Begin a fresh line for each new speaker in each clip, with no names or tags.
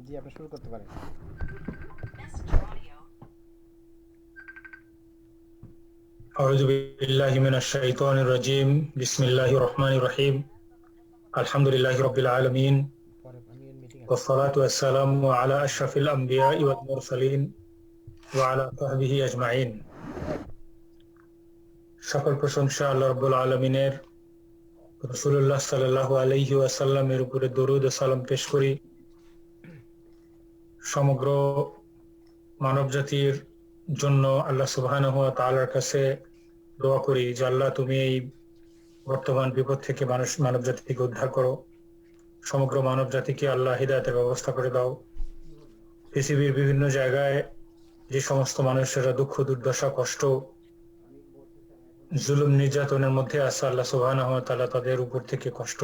জি, আপনি শুরু করতে পারেন।
أعوذ بالله من الشيطان الرجيم بسم الله الرحمن الرحيم الحمد لله رب العالمين
পরে আমি মিটিং আছে।
والصلاة والسلام على أشرف الأنبياء والمرسلين وعلى صحبه أجمعين সকল প্রশংসা আল্লাহ রাব্বুল আলামিনের। রাসূলুল্লাহ সাল্লাল্লাহু আলাইহি ওয়াসাল্লামের উপরে দরুদ ও সালাম পেশ করি। সমগ্র মানবজাতির জন্য আল্লাহ সুবহানাহু ওয়া তাআলার কাছে দোয়া করি যে আল্লাহ তুমি এই বর্তমান বিপদ থেকে মানবজাতিকে উদ্ধার করো। সমগ্র মানব জাতিকে আল্লাহ হিদায়াতের ব্যবস্থা করে দাও। পৃথিবীর বিভিন্ন জায়গায় যে সমস্ত মানুষেরা দুঃখ দুর্দশা কষ্ট জুলুম নির্যাতনের মধ্যে আছে, আল্লাহ সুবহানাহু ওয়া তাআলা তাদের উপর থেকে কষ্ট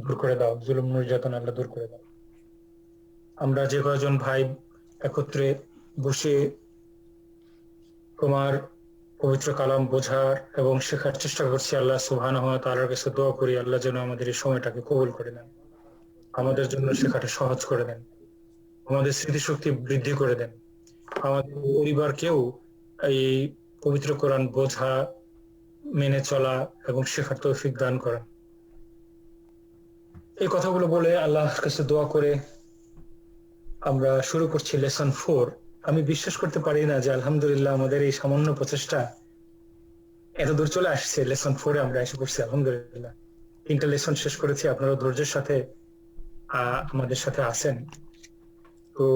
দূর করে দাও, জুলুম নির্যাতন আল্লাহ দূর করে দাও। আমরা যে কয়জন ভাই একত্রে বসে তোমার পবিত্র কালাম বোঝার এবং শেখার চেষ্টা করছি, আল্লাহ সুবহানাহু ওয়া তাআলার কাছে দোয়া করি আল্লাহ যেন আমাদের এই সময়টাকে কবুল করে নেন, আমাদের জন্য শেখাটা সহজ করে দেন, আমাদের স্মৃতিশক্তি বৃদ্ধি করে দেন, আমাদের পরিবারকেও এই পবিত্র কোরআন বোঝা মেনে চলা এবং শেখার তৌফিক দান করেন। এই কথাগুলো বলে আল্লাহর কাছে দোয়া করে আমরা শুরু করছি লেসন 4। আমি বিশ্বাস করতে পারি না যে আলহামদুলিল্লাহ আমাদের এই সামান্য প্রচেষ্টা এত দূর চলে আসছে। লেসন 4 আমরা এসে পড়ছি আলহামদুলিল্লাহ। 3টা লেসন শেষ করেছি, আপনারা ধৈর্যের সাথে আমাদের সাথে আছেন। তো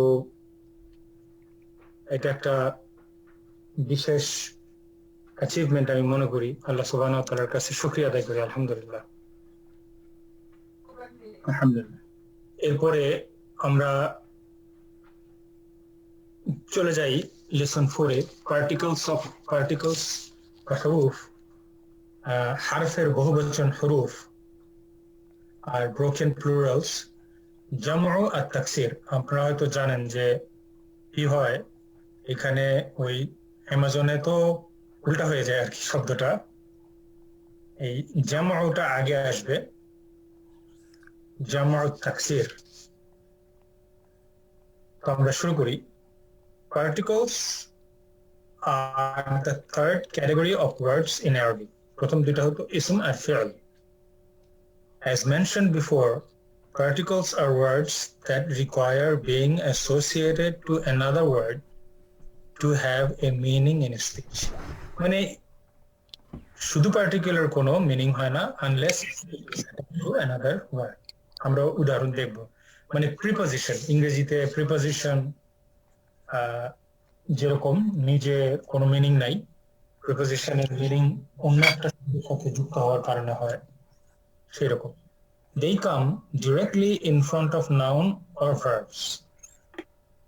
এটা একটা বিশেষ অ্যাচিভমেন্ট আমি মনে করি। আল্লাহ সুবহানাহু ওয়া তাআলার কাছে শুকরিয়া আদায় করি আলহামদুলিল্লাহ। আলহামদুলিল্লাহ। এরপরে আমরা চলে যাই লেসন 4 এ, পার্টিকলস বা হুরুফ, হারফের বহুবচন হুরুফ আর ব্রোকেন প্লুরালস, জামউ আর তাকসির। আপনারা হয়তো জানেন যে কি হয় এখানে, ওই অ্যামাজনে তো উল্টা হয়ে যায় আর কি শব্দটা। এই জামউটা আগে আসবে, জামউ তাকসির। তো আমরা শুরু করি। Particles are the third category of words in Arabic. প্রথম দুইটা হতো ইসম আর ফি'ল। As mentioned before, particles are words that require being associated to another word to have a meaning in speech. মানে শুধু পার্টিকুলার কোনো মিনিং হয় না আনলেস টু অ্যানাদার ওয়ার্ড। আমরা উদাহরণ দেখব। মানে প্রিপজিশন, ইংরেজিতে প্রিপজিশন যেরকম নিজে কোনো মিনিং নাই, প্রিপজিশনের মিনিং অন্য একটা শব্দের সাথে যুক্ত হওয়ার কারণে হয় সেরকম। They come directly in front of noun or verbs.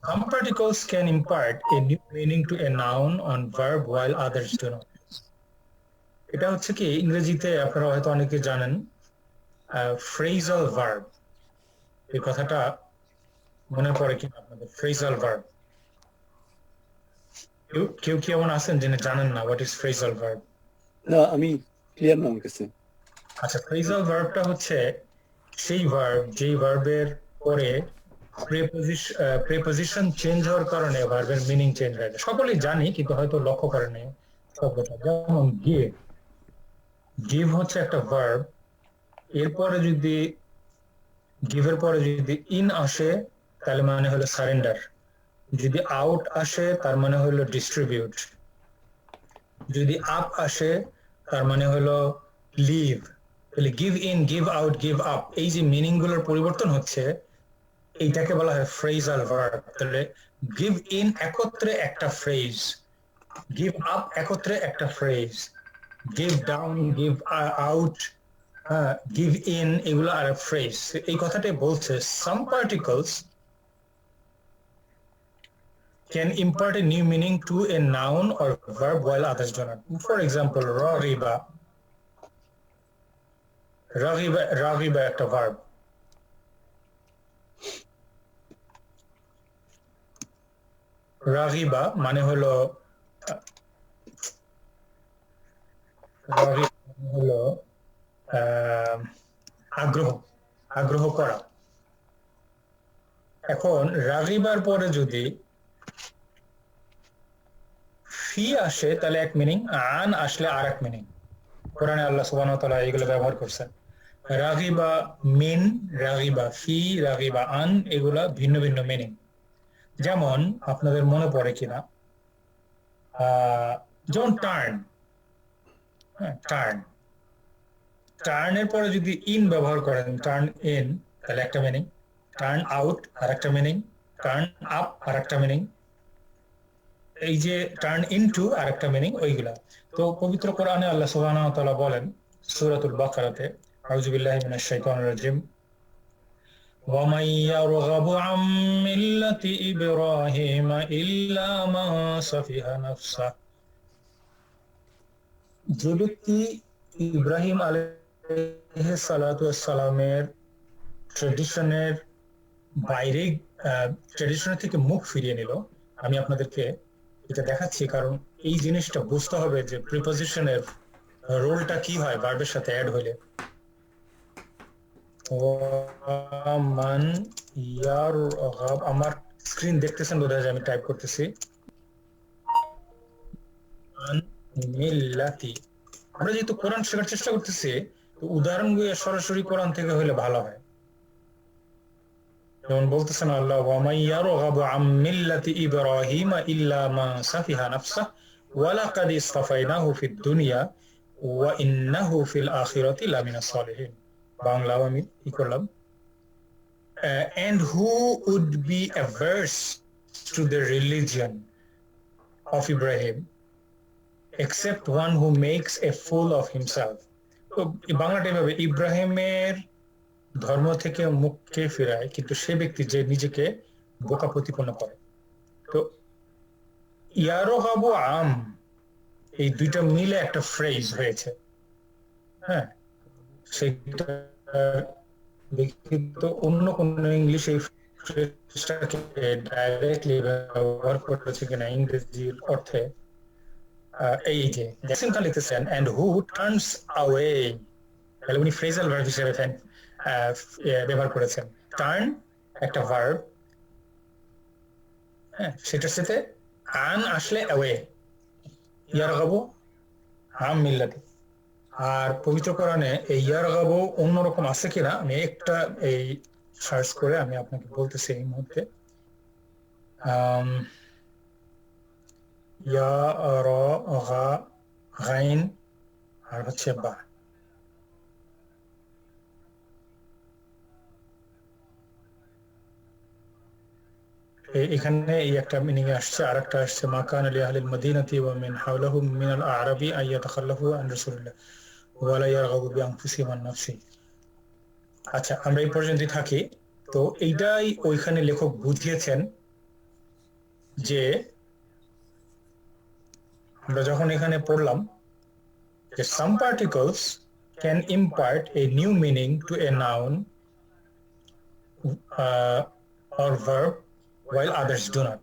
Some particles can impart a new meaning to a noun or verb while others do not. এটা হচ্ছে কি, ইংরেজিতে আপনারা হয়তো অনেকে জানেন ফ্রেজাল ভার্ব। এই কথাটা মনে পড়ে কিনা আপনাদের? ফ্রেজাল ভার্ব কেউ কেউ কি এমন আছেন যিনি জানেন না হোয়াট ইজ ফ্রেজাল ভার্ব?
না, আমি ক্লিয়ার না আমার কাছে।
আচ্ছা, ফ্রেজাল ভার্বটা হচ্ছে সেই ভার্ব যেই ভার্বের পরে প্রেপোজিশন চেঞ্জ হওয়ার কারণে ভার্বের মিনিং চেঞ্জ হয়ে যায়। সকলেই জানি কিন্তু হয়তো লক্ষ্য করেনি শব্দটা। যেমন গিভ, গিভ হচ্ছে একটা ভার্ব, এরপরে যদি গিভের পরে যদি ইন আসে তাহলে মানে হলো সারেন্ডার, যদি আউট আসে তার মানে হলো ডিস্ট্রিবিউট, যদি আপ আসে তার মানে হলো লিভ। তাহলে give in, give out, give up, এই যে মিনিং গুলোর পরিবর্তন হচ্ছে এইটাকে বলা হয় ফ্রেজাল ভার্ব। তাহলে গিভ ইন একত্রে একটা ফ্রেজ, গিভ আপ একত্রে একটা phrase, give down, give out, give in, এগুলো আর ফ্রেজ। এই কথাটাই বলছে some particles can impart a new meaning to a noun or verb while others do not. For example, raghiba, raghiba একটা verb, রাগিবা মানে হলো আগ্রহ, আগ্রহ করা। এখন রাগিবার পরে যদি ফি আসে তাহলে এক মিনিং, আন আসলে আর এক মিনিং। কোরআনে আল্লাহ সুবহানাহু ওয়া তাআলা এগুলো ব্যবহার করছেন। রাগিবা মিন, রাগিবা ফি, রাগিবা আন, এগুলা ভিন্ন ভিন্ন মিনিং। যেমন আপনাদের মনে পড়ে কিনা, যেমন টার্ন, টার্ন, টার্নের পরে যদি ইন ব্যবহার করেন, টার্ন ইন, তাহলে একটা মিনিং। টার্ন আউট আর একটা মিনিং, টার্ন আপ আর একটা মিনিং, এই যে টার্ন ইনটু আর একটা মিনিং, ওইগুলা। তো পবিত্র কোরআনে আল্লাহ সুবহানাহু ওয়া তাআলা বলেন সূরাতুল বাকারাতে, আউযু বিল্লাহি মিনাশ শাইতানির রাজিম, ওয়া মান ইয়ারগাবু আম মিল্লাতি ইব্রাহিম ইল্লা মান সাফিহা নাফসা। যে ব্যক্তি ইব্রাহিম আলাইহিস সালাতু ওয়াস সালামের ট্রেডিশনের বাইরে, ট্রেডিশনের থেকে মুখ ফিরিয়ে নিল। আমি আপনাদেরকে এটা দেখাচ্ছি কারণ এই জিনিসটা বুঝতে হবে যে প্রিপজিশনের রোলটা কি হয় ভার্বের সাথে অ্যাড হইলে। মান ইয়ারগাব, আমার স্ক্রিন দেখতেছেন বোধহয় যে আমি টাইপ করতেছি। মিল্লাতি, আমরা যেহেতু কোরআন শেখার চেষ্টা করতেছি, তো উদাহরণগুলো সরাসরি কোরআন থেকে হলে ভালো হয়। যেমন বলতেছেন আল্লাহ, ওয়া মান ইয়ারগাবু আম মিল্লাতি ইব্রাহিম ইল্লা মা সাফিহা নাফসা ওয়া লাকাদ ইসতাফাইনাহু ফিদ দুনিয়া ওয়া ইন্নাহু ফিল আখিরাতি লামিনাস সালিহিন। বাংলাও আমি কি করলাম, and who would be averse to the religion of Ibrahim except one who makes a fool of himself. তো বাংলাটা এভাবে, ইব্রাহিমের ধর্ম থেকে মুখকে ফিরায় কিন্তু সে ব্যক্তি যে নিজেকে বোকা প্রতিপন্ন করে। তো ইয়ারগাবু আম, এই দুইটা মিলে একটা ফ্রেজ হয়েছে। হ্যাঁ, সেটা তো অন্য কোন ইংলিশ এই ফ্রেজটাকে ডাইরেক্টলি ব্যবহার করেছে কিনা ইংরেজির অর্থে, এই যে Jackson লিখতেছেন and who turns away, তাহলে উনি ফ্রেজাল ভার্ব হিসেবে ব্যবহার করেছেন। টার্ন একটা ভার্ব, হ্যাঁ, সেটার সাথে আন আসলে অ্যাওয়ে, ইয়ারগাবু আম মিল্লাতি। আর পবিত্র কোরআনে এই ইয়ারগাবু অন্যরকম আছে কিনা আমি একটা এই সার্চ করে আমি আপনাকে বলতেছি এই মুহূর্তে। গাইন আর হচ্ছে বা। এখানে এই একটা মিনিং আসছে, আর একটা আসছে মা কানা লিআহলিল মাদিনাতি ওয়া মিন হাওলাহুম মিনাল আ'রাবি আন ইয়াতাখাল্লাফু আন রাসূলিল্লাহ ওয়া লা ইয়ারগাবু বিআনফুসিহিম আন নাফসি। আচ্ছা, আমরা এই পর্যন্তই থাকি। তো এইটাই ওইখানে লেখক বুঝিয়েছেন যে আমরা যখন এখানে পড়লাম যে some particles can impart a new meaning to a noun or verb while others do not.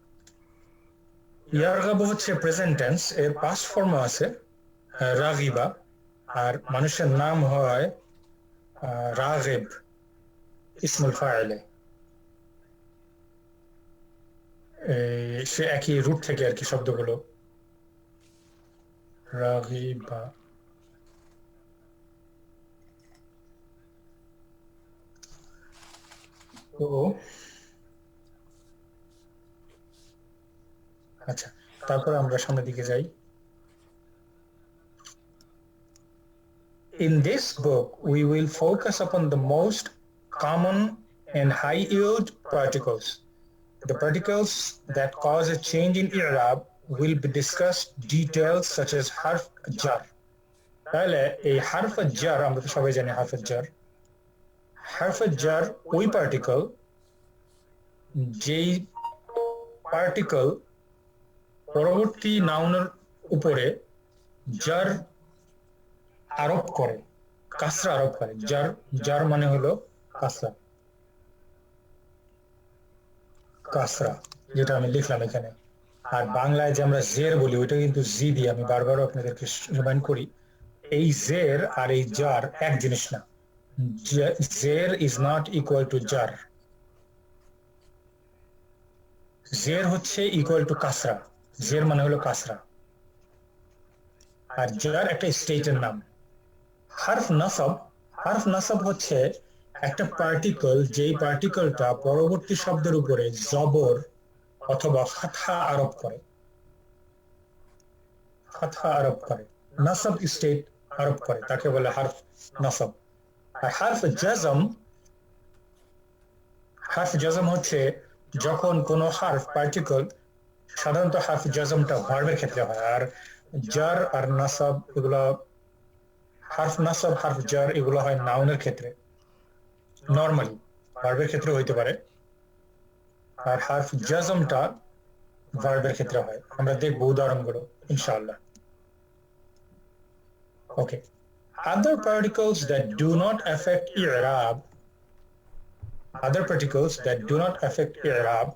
ইয়ারগাবু হচ্ছে প্রেজেন্ট টেন্স, এর পাস্ট ফর্ম আছে রাগিবা, আর মানুষের নাম হয় রাগিব ইসমুল ফাইলে, সে একই রুট থেকে আর কি শব্দগুলো। রাগিবা, তো আচ্ছা, তারপরে আমরা সামনের দিকে যাই। In this book, we will focus upon the most common and high-yield particles. The particles that cause a change in i'rab will be discussed details such as harf jar. তাহলে এই harf jar আমরা তো সবাই জানি harf jar. Harf jar ওই particle যেই particle পরবর্তী নাউনের উপরে জার আরোপ করে, কাসরা আরোপ করে। জার, জার মানে হলো কাসরা, কাসরা যেটা আমি লিখলাম এখানে। আর বাংলায় যে আমরা জের বলি ওইটা কিন্তু জি দিয়ে, আমি বারবার আপনাদেরকে রিমাইন্ড করি, এই জের আর এই জার এক জিনিস না। জের ইজ নট ইকুয়াল টু জার। জের হচ্ছে ইকুয়াল টু কাসরা, জের মানে হলো কাসরা, আর জার একটা স্টেটের নাম। হারফ নাসব হচ্ছে একটা পার্টিকল, যেই পার্টিকলটা পরবর্তী শব্দের উপরে জবর অথবা ফাতহা আরোপ করে, ফাতহা আরোপ করে, নাসব স্টেট আরোপ করে, তাকে বলে হারফ নাসব। আর হারফ জাজম হচ্ছে যখন কোনো হারফ পার্টিকল, সাধারণত হারফ জাজমটা ভার্বের ক্ষেত্রে হয়, আর জার আর নাসব এগুলো, হারফ নাসব হারফ জার এগুলো হয় নাউনের ক্ষেত্রে, নরমালি ভার্বের ক্ষেত্রে হইতে পারে, আর হারফ জাজমটা ভার্বের ক্ষেত্রে হয়। আমরা দেখব উদাহরণগুলো ইনশাআল্লাহ। ওকে, other particles that do not affect i'rab, other particles that do not affect i'rab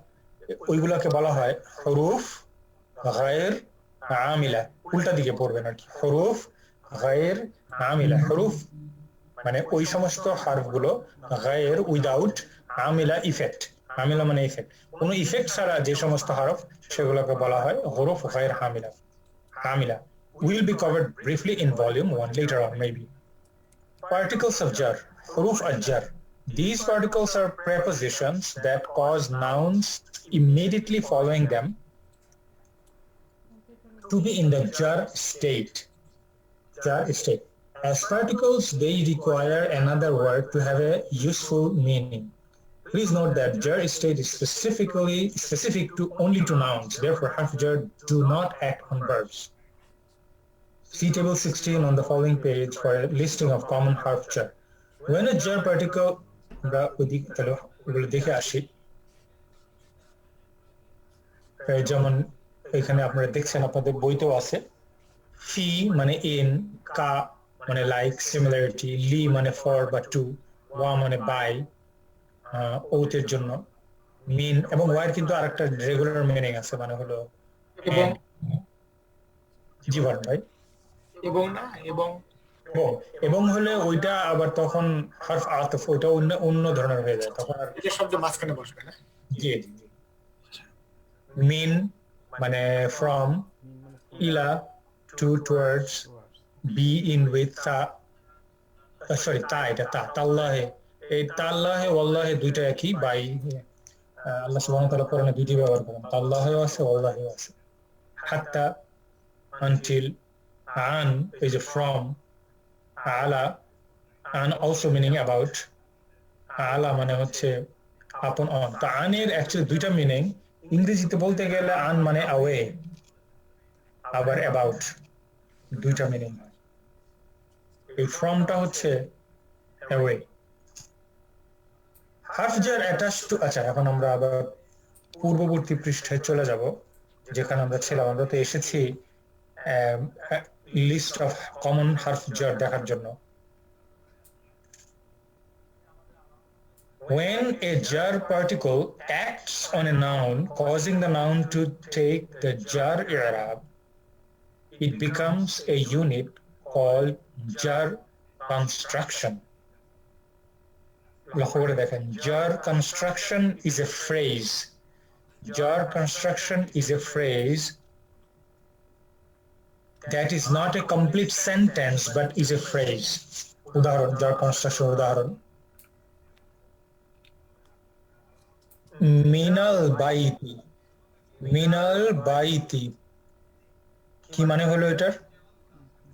ওইগুলোকে বলা হয় হুরুফ গায়র আমিলা। উল্টা দিকে পড়বেন আর কি, হুরুফ গায়র আমিলা। হুরুফ মানে ওই সমস্ত হারফগুলো, গায়র উইদাউট, আমিলা ইফেক্ট, আমিলা মানে ইফেক্ট, কোনো ইফেক্ট ছাড়া যে সমস্ত হরফ সেগুলোকে বলা হয় হুরুফ গায়র আমিলা। Will be covered briefly in volume 1 later on maybe. Particles of jar, huruf al-jar. These particles are prepositions that cause nouns immediately following them to be in the jar state. As particles, they require another word to have a useful meaning. Please note that jar state is specific to only to nouns. Therefore, harf jar do not act on verbs. See table 16 on the following page for a listing of common harf jar. When a jar particle, দেখে আসি, যেমন এখানে আপনারা দেখছেন, আপনাদের বইতেও আছে, ফি মানে in, কা মানে লাইক সিমিলারিটি, লি মানে ফর বা টু, ওয়া মানে বাই ওতের জন্য, মিন এবং ওয়ার কিন্তু আরেকটা রেগুলার মিনিং আছে, মানে হলো
এবং
জীবন ভাই,
এবং না এবং
এবং হলে ওইটা আবার তখন হারফ আতফ, ওইটা অন্য ধরনের হয়ে যায় তখন। আর
এটা শব্দ মাঝখানে বসবে না।
জি জি, মিন মানে ফ্রম, ইলা two towards, be in with, sorry তা, এটা তাল্লাহে, এই তাল্লাহে ওয়াল্লাহে দুইটা একই, বাই আল্লাহ সুবহানাহু ওয়া তাআলা কোরআনে দুইটি ব্যবহার করেন, তাল্লাহেও আছে ওয়াল্লাহেও আছে। হাত্তা, until, an is a from, ala, an also meaning about, ala মানে হচ্ছে upon on। তো আনের অ্যাকচুয়ালি দুইটা মিনিং, ইংরেজিতে বলতে গেলে আন মানে away, আবার about, দুইটা মিনিং। এই ফ্রমটা হচ্ছে away। হারফ জার attached to, আচ্ছা এখন আমরা আবার পূর্ববর্তী পৃষ্ঠায় চলে যাব যেখানে আমরা ছিলাম। আমরা তো এসেছি লিস্ট অফ কমন হারফ জার দেখার জন্য। When a jar particle acts on a noun, causing the noun to take the jar i'rab, it becomes a unit called jar construction. লক্ষ্য করে দেখেন, jar construction is a phrase. Jar construction is a phrase that is not a complete sentence but is a phrase. উদাহরণ, jar construction উদাহরণ, মিনাল বাইতি, মিনাল বাইতি কি মানে হলো এটার?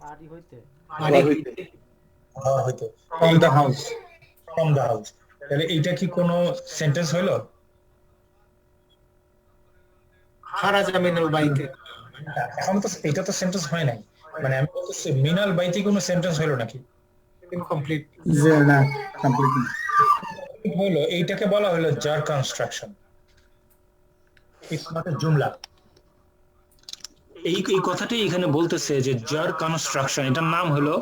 বাড়ি হইতে,
বাড়ি
ঘর হইতে,
from the house,
from the house। তাহলে এইটা কি কোনো সেন্টেন্স হলো?
খারাজা মিনাল বাইতে,
এখন তো এটা তো সেন্টেন্স হয় নাই, মানে আমি বলতেছি মিনাল বাইতি কোনো সেন্টেন্স হলো নাকি?
ইনকমপ্লিট।
না, কমপ্লিট
হলো, এইটাকে বলা হলো জার কনস্ট্রাকশন। ইটস নট এ জুমলা। এই কথাটাই এখানে বলতেছে যে জার কনস্ট্রাকশন, এটার নাম হলো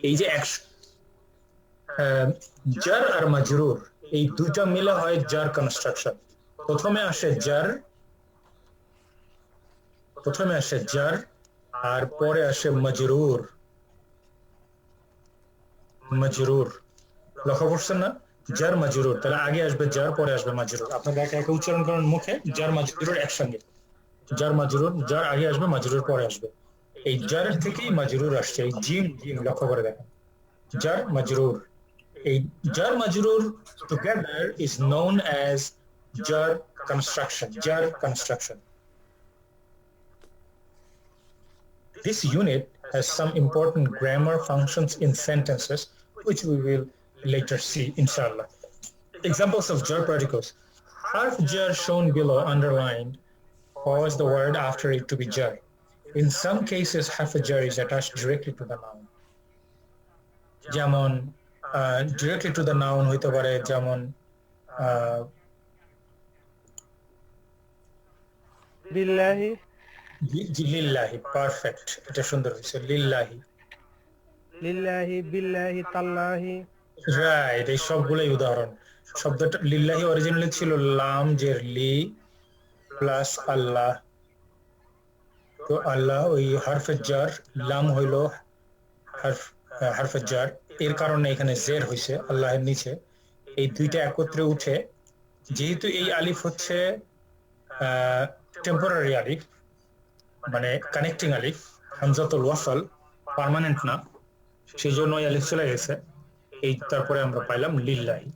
এই যে জার আর মাজরুর এই দুইটা মিলে হয় জার কনস্ট্রাকশন। প্রথমে আসে জার আর পরে আসে মাজরুর। লক্ষ্য করছেন না? জার মাজরুর, তাহলে আগে আসবে জার, পরে আসবে মাজরুর। আপনারা একা একা উচ্চারণ করেন মুখে, জার মাজরুর একসঙ্গে। জার মাজরুর, জার আগে আসবে, মাজরুর পরে আসবে। এই জারের থেকেই মাজরুর আসছে, এই জিম জিম লক্ষ্য করে দেখেন, জার মাজরুর। এই jar majrur together is known as jar construction. Jar construction. This unit has some important grammar functions in sentences, which we will later see, inshallah. Examples of jar particles. Harf jar shown below underlined cause the word after it to be jar. In some cases, harf jar is attached directly to the noun. যেমন directly to the noun হইতে পারে, যেমন
লিল্লাহি
লিল্লাহি, perfect, এটা সুন্দর হয়েছে, লিল্লাহি,
লিল্লাহি বিল্লাহি তাল্লাহি।
রাইট। এই সবগুলোই উদাহরণ। শব্দটা লিল্লাহি অরিজিনালি ছিল লাম জের লি প্লাস আল্লাহ, তো আল্লাহ ওই হারফে জার, লাম হইল হারফে জার, এর কারণে এখানে জের হইছে আল্লাহের নিচে। এই দুইটা একত্রে উঠে, যেহেতু এই আলিফ হচ্ছে টেম্পোরারি আলিফ, মানে কানেক্টিং আলিফ, হামজাতুল ওয়াসল, পার্মানেন্ট না, সেই জন্য এই আলিফ চলে গেছে। এই তারপরে আমরা পাইলাম লিল্লাহি।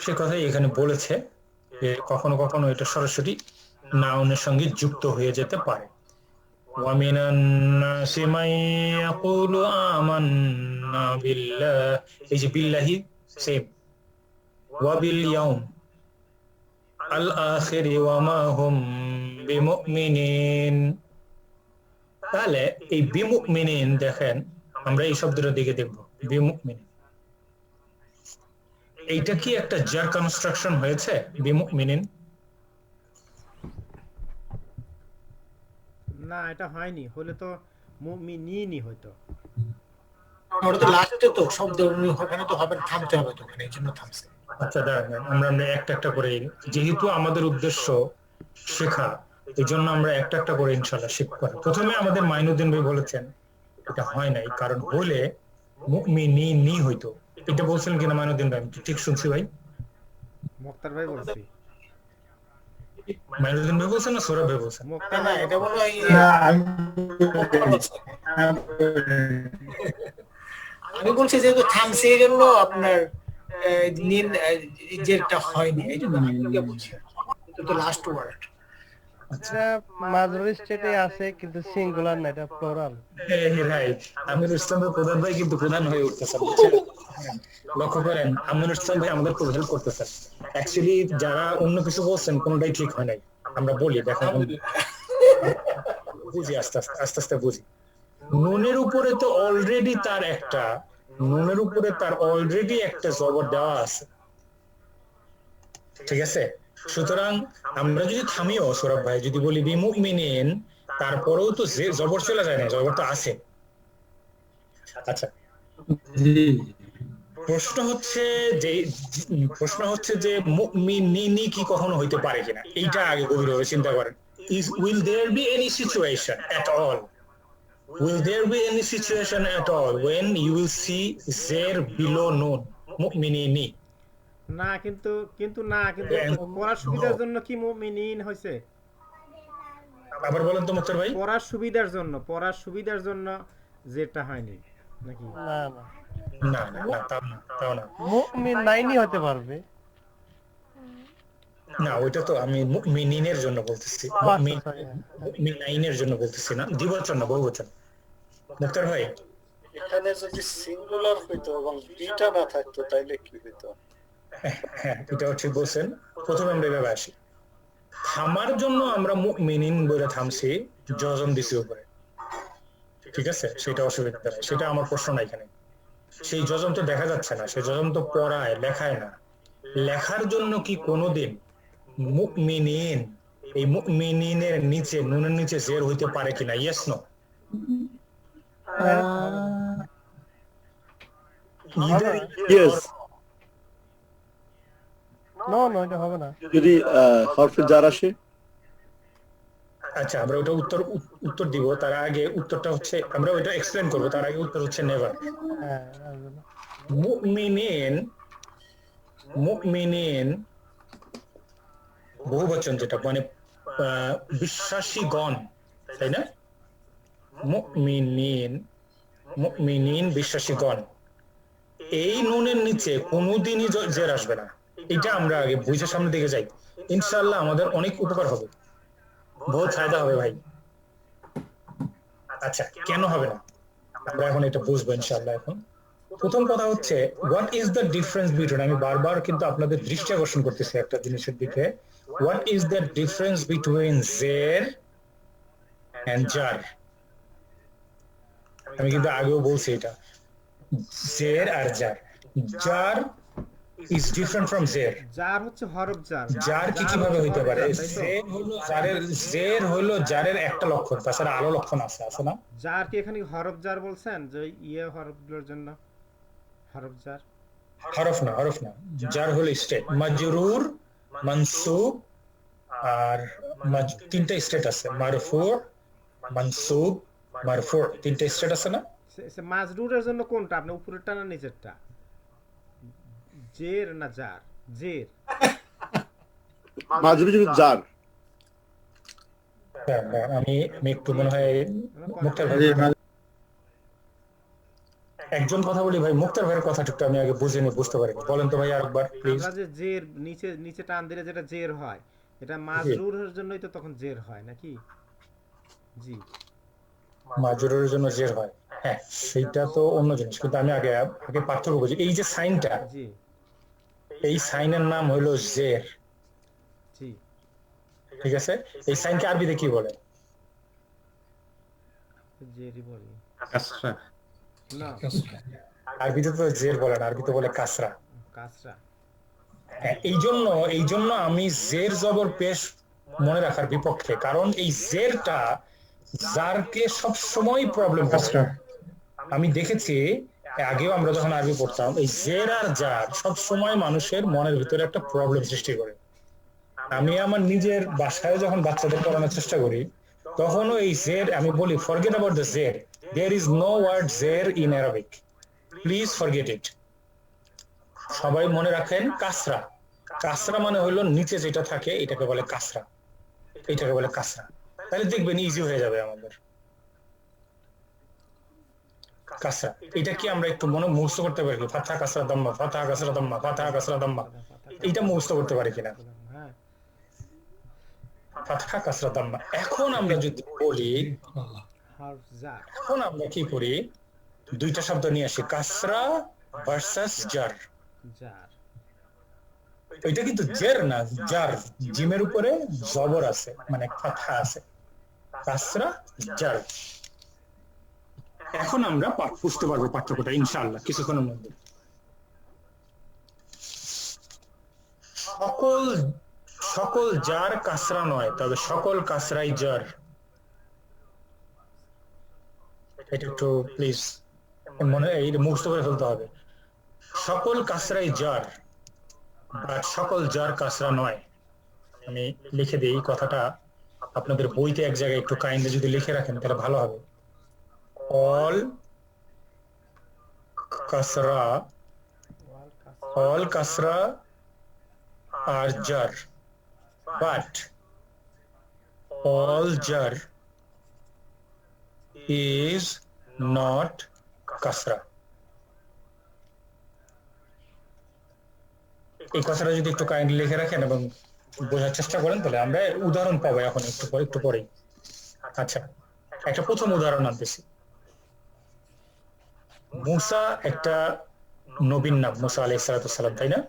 সে কথাই এখানে বলেছে যে কখনো কখনো এটা সরাসরি নাউনের সঙ্গে যুক্ত হয়ে যেতে পারে। ওয়ামিনান নাসি মান ইয়াকুলু আমান্না বিল্লাহ, এই যে বিল্লাহি সেম, ওয়া বিল ইয়াউম আল আখিরি ওয়া মা হুম বিমুমিনিন। তাহলে এই বিমুমিনিন, দেখেন আমরা এই শব্দটার দিকে দেখব, বিমুমিনিন, এইটা কি একটা জার কনস্ট্রাকশন হয়েছে? বিমুমিনিন
না, এটা হয়নি, হলে তো মুমিনিনই হইতো।
ওটা তো লাস্টে তো শব্দ, ওখানে তো হবে, থামতে হবে তো, ওখানে এই জন্য থামছে।
আচ্ছা দাঁড়ান, আমরা একটা একটা করে, যেহেতু আমাদের উদ্দেশ্য শেখা, এই জন্য আমরা একটা একটা করে ইনশাল্লাহ শিখব। প্রথমে আমাদের মাইনুদ্দিন ভাই বলেছেন এটা হয় নাই, কারণ হলে মুমিনিনি হইতো। এটা বলছেন কিনা মাইনুদ্দিন ভাই? ঠিক শুনছি ভাই?
মুক্তার ভাই বলছি,
মাইনুদ্দিন ভাই বলছেন না সৌরভ ভাই বলছেন?
না
মুক্তার
না,
ভাই
এটা বলো আমি বলছি যেহেতু থামছে এই জন্য আপনার নিন যেটা হয়নি, এই জন্য আমি বলছি এটা তো লাস্ট ওয়ার্ড।
এটা মাজরুর স্টেটে আছে কিন্তু সিঙ্গুলার না, এটা প্লুরাল।
রাইট। আমির ইসলাম ভাই প্রধান ভাই কিন্তু প্রধান হয়ে উঠতেছেন, বুঝছেন? লক্ষ্য করেন, আমির ইসলাম ভাই আমাদের খুব হেল্প করতেছেন। অ্যাকচুয়ালি যারা অন্য কিছু বলছেন কোনোটাই ঠিক হয় নাই, আমরা বলি দেখেন, বুঝি আস্তে আস্তে আস্তে আস্তে বুঝি। নুনের উপরে তো অলরেডি তার একটা, নুনের উপরে তার অলরেডি একটা জবর দেওয়া আছে, ঠিক আছে? সুতরাং আমরা যদি থামিও সৌরভ ভাই, যদি বলি বিমুমিনিন, তারপরেও তো জবর চলে যায় না, জবর তো আছে। আচ্ছা, প্রশ্ন হচ্ছে যে মুমিনিনি কি কখনো হইতে পারে কিনা, এইটা আগে গভীরভাবে চিন্তা করেন। Will there be any situation at all? Will there be any situation at all when you will see there below nun মুমিনিনি?
না, কিন্তু পড়ার সুবিধার জন্য কি মুমিনিন হইছে?
আবার বলেন তো মুক্তার ভাই।
পড়ার সুবিধার জন্য যেটা হয়নি নাকি?
না না,
না না না, তাও না।
মুমিন নাইনই হতে পারবে।
না, ওইটা তো আমি মুমিনিনের জন্য বলতেছি, মুমিনাইনের জন্য বলতেছি না, দ্বিবচন না, বহুবচন। মুক্তার ভাই,
এখানে যদি সিঙ্গুলার হইতো এবং বিটা না থাকতো তাইলে কি হইতো?
হ্যাঁ, এটাও ঠিক বলছেন। প্রথমে আমরা এভাবে আসি, থামার জন্য আমরা মুমিনিন বলে থামছি, জজম দিছি উপরে, ঠিক আছে? সেটা অসুবিধা নাই, সেটা আমার প্রশ্ন না এখানে। সেই জজম তো দেখা যাচ্ছে না, সেই জজম তো পড়ায়, লেখায় না। লেখার জন্য কি কোনোদিন মুমিনিন, এই মুমিনিনের নিচে, নুনের নিচে জের হইতে পারে কিনা? Yes no?
Yes,
no no, এটা হবে না।
যদি হরফে জার আসে।
আচ্ছা, আমরা ওটা উত্তর দিব, তার আগে উত্তরটা হচ্ছে, আমরা ওটা এক্সপ্লেন করবো, তার আগে উত্তর হচ্ছে নেভার।
হ্যাঁ, আসবে না।
মুমিনিন বহুবচন যেটা মানে বিশ্বাসীগণ, তাই না? মুমিনিন বিশ্বাসীগণ, এই নুনের নিচে কোনোদিনই জের আসবে না। এটা আমরা আগে বুঝে সামনে দিকে যাই, ইনশাআল্লাহ আমাদের অনেক উপকার হবে, বহুত ফায়দা হবে ভাই। আচ্ছা, কেন হবে না আমরা এখন এটা বুঝবো ইনশাআল্লাহ। এখন প্রথম কথা হচ্ছে what is the difference between, আমি বারবার কিন্তু আপনাদের দৃষ্টি আকর্ষণ করতেছি একটা জিনিসের দিকে, what is the difference between জের এন্ড জার। আমি কিন্তু আগেও বলছি এটা, জের আর জার, জার ইজ ডিফারেন্ট ফ্রম জের।
জার হচ্ছে হরফ জার।
জার কি কিভাবে হইতে পারে? জের হলো জারের একটা লক্ষণ, তাছাড়া আরো লক্ষণ আছে না?
জার কি এখানে হরফ জার বলছেন, যে হরফগুলোর জন্য হরফ জার?
হরফ না, জার হলো স্টেট, মাজরুর, মানসুব আর তিনটা স্টেট আছে, মারফু, মানসুব, মারফু, তিনটা স্টেট আছে না?
মাজরুরের জন্য কোনটা, আপনি উপরেরটা না নিচেরটা? জের না জার? জের।
মাজরুর জার।
আমি একটু মনে হয় মুক্তার ভাই, একজন কথা বলি ভাই, মুক্তার ভাইয়ের কথাটা একটু আমি আগে বুঝতে পারি, বলেন তো ভাই আরেকবার প্লিজ।
আমরা যে জের নিচে টান দিলে যেটা জের হয়, এটা মাজরুরের জন্যই তো তখন জের হয় নাকি? জি,
মাজরুরের জন্য জের হয়, হ্যাঁ সেটা তো অন্য জিনিস, কিন্তু আমি আগে পার্থক্য বুঝি। এই যে সাইনটা,
জি
এই সাইনের নাম হলো জের,
জি।
ঠিক আছে? এই সাইনকে আরবিতে কি বলে?
জেরই বলি
কাসরা।
না,
আরবিতে তো জের বলে না, আরবিতে বলে কাসরা।
কাসরা।
হ্যাঁ, এই জন্য আমি জের জবর পেশ মনে রাখার বিপক্ষে, কারণ এই জেরটা জারকে সব সময় প্রবলেম করে। আমি দেখেছি আগেও আমরা যখন আরবি পড়তাম, এই জের আর জার সব সময় মানুষের মনের ভিতরে একটা প্রবলেম সৃষ্টি করে। আমি আমার নিজের বাসায় যখন বাচ্চাদের পড়ানোর চেষ্টা করি, তখনও এই জের, আমি বলি ফরগেট অ্যাবাউট দ্য জের, দেয়ার ইজ নো ওয়ার্ড জের in Arabic, please forget it. সবাই মনে রাখেন কাসরা, কাসরা মানে হলো নিচে যেটা থাকে এটাকে বলে কাসরা, এটাকে বলে কাসরা। তাহলে দেখবেন ইজি হয়ে যাবে আমাদের। কাসরা, এটা কি আমরা একটু মনে মুখস্থ করতে পারি? ফাতহা কাসরা দাম্মা, ফাতহা কাসরা দাম্মা, ফাতহা কাসরা দাম্মা, এটা মুখস্থ করতে পারি কিনা?
হ্যাঁ,
ফাতহা কাসরা দাম্মা। এখন আমরা যদি বলি,
হরফ জার।
এখন আমরা কি করি, দুইটা শব্দ নিয়ে আসি, কাসরা ভার্সাস জার।
জার
এটা কিন্তু জের না, জার, জিমের উপরে জবর আছে, মানে ফাতহা আছে, কাসরা জার। এখন আমরা বুঝতে পারবো পার্থক্যটা ইনশাআল্লাহ কিছুক্ষণের মধ্যে। সকল জার কাসরা নয়, তবে সকল কাসরাই জার। এটা একটু প্লিজ মনে মুখস্থ করে ফেলতে হবে। সকল কাসরাই জার, বাট সকল জার কাসরা নয়। আমি লিখে দিই কথাটা, আপনাদের বইতে এক জায়গায় একটু কাইন্ডলি যদি লিখে রাখেন তাহলে ভালো হবে। all kasra are jar, but all jar is not kasra. এই কথাটা যদি একটু কাইন্ডলি লিখে রাখেন এবং বোঝার চেষ্টা করেন, তাহলে আমরা উদাহরণ পাবো এখন একটু পরেই। আচ্ছা, একটা প্রথম উদাহরণ আনতেছি। মুসা একটা নবীর নাম, মুসা আলাইহিস সালাম, তাই না?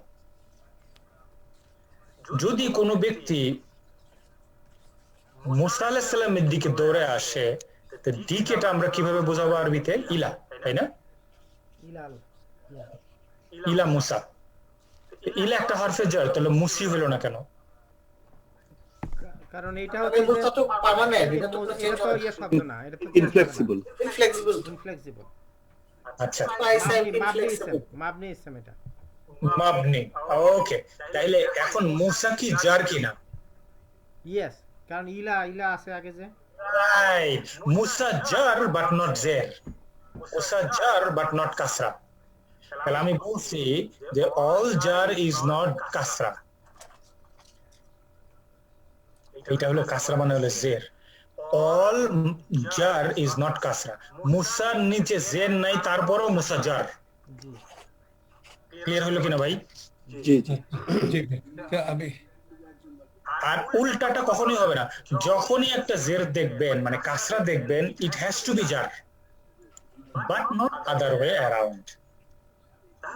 যদি কোনো ব্যক্তি মুসা আলাইহিস সালামের দিকে দৌড়ে আসে, তো দিক এটা আমরা কিভাবে বোঝাবো আরবিতে? ইলা, তাই না? ইলা মুসা, ইলা একটা হরফে জার, তাহলে মুসি হলো না কেন?
কারণ এটা হচ্ছে
এটা তো পার্মানেন্ট,
এটা তো ইয়ে শব্দ না, এটা তো
ইনফ্লেক্সিবল।
ইনফ্লেক্সিবল।
আচ্ছা,
মাবনি ইসম, এটা
মাবনি। ওকে, তাইলে এখন মুসা কি জার কিনা?
ইয়েস, কারণ ইলা আছে আগে যে।
রাইট, মুসা জার বাট নট জের, মুসা জার বাট নট কাসরা। তাহলে আমি বলছি যে অল জার ইজ নট কাসরা, এটা হলো কাসরা মানে হলো জের। অল জার ইজ নট কাসরা, মুসার নিচে জের নাই তারপরেও মুসা জার।
জি
ক্লিয়ার হলো কিনা ভাই?
জি জি
আর উল্টাটা কখনোই হবে না, যখনই একটা জের দেখবেন মানে কাসরা দেখবেন, ইট হ্যাজ টু বি জার but not other way around.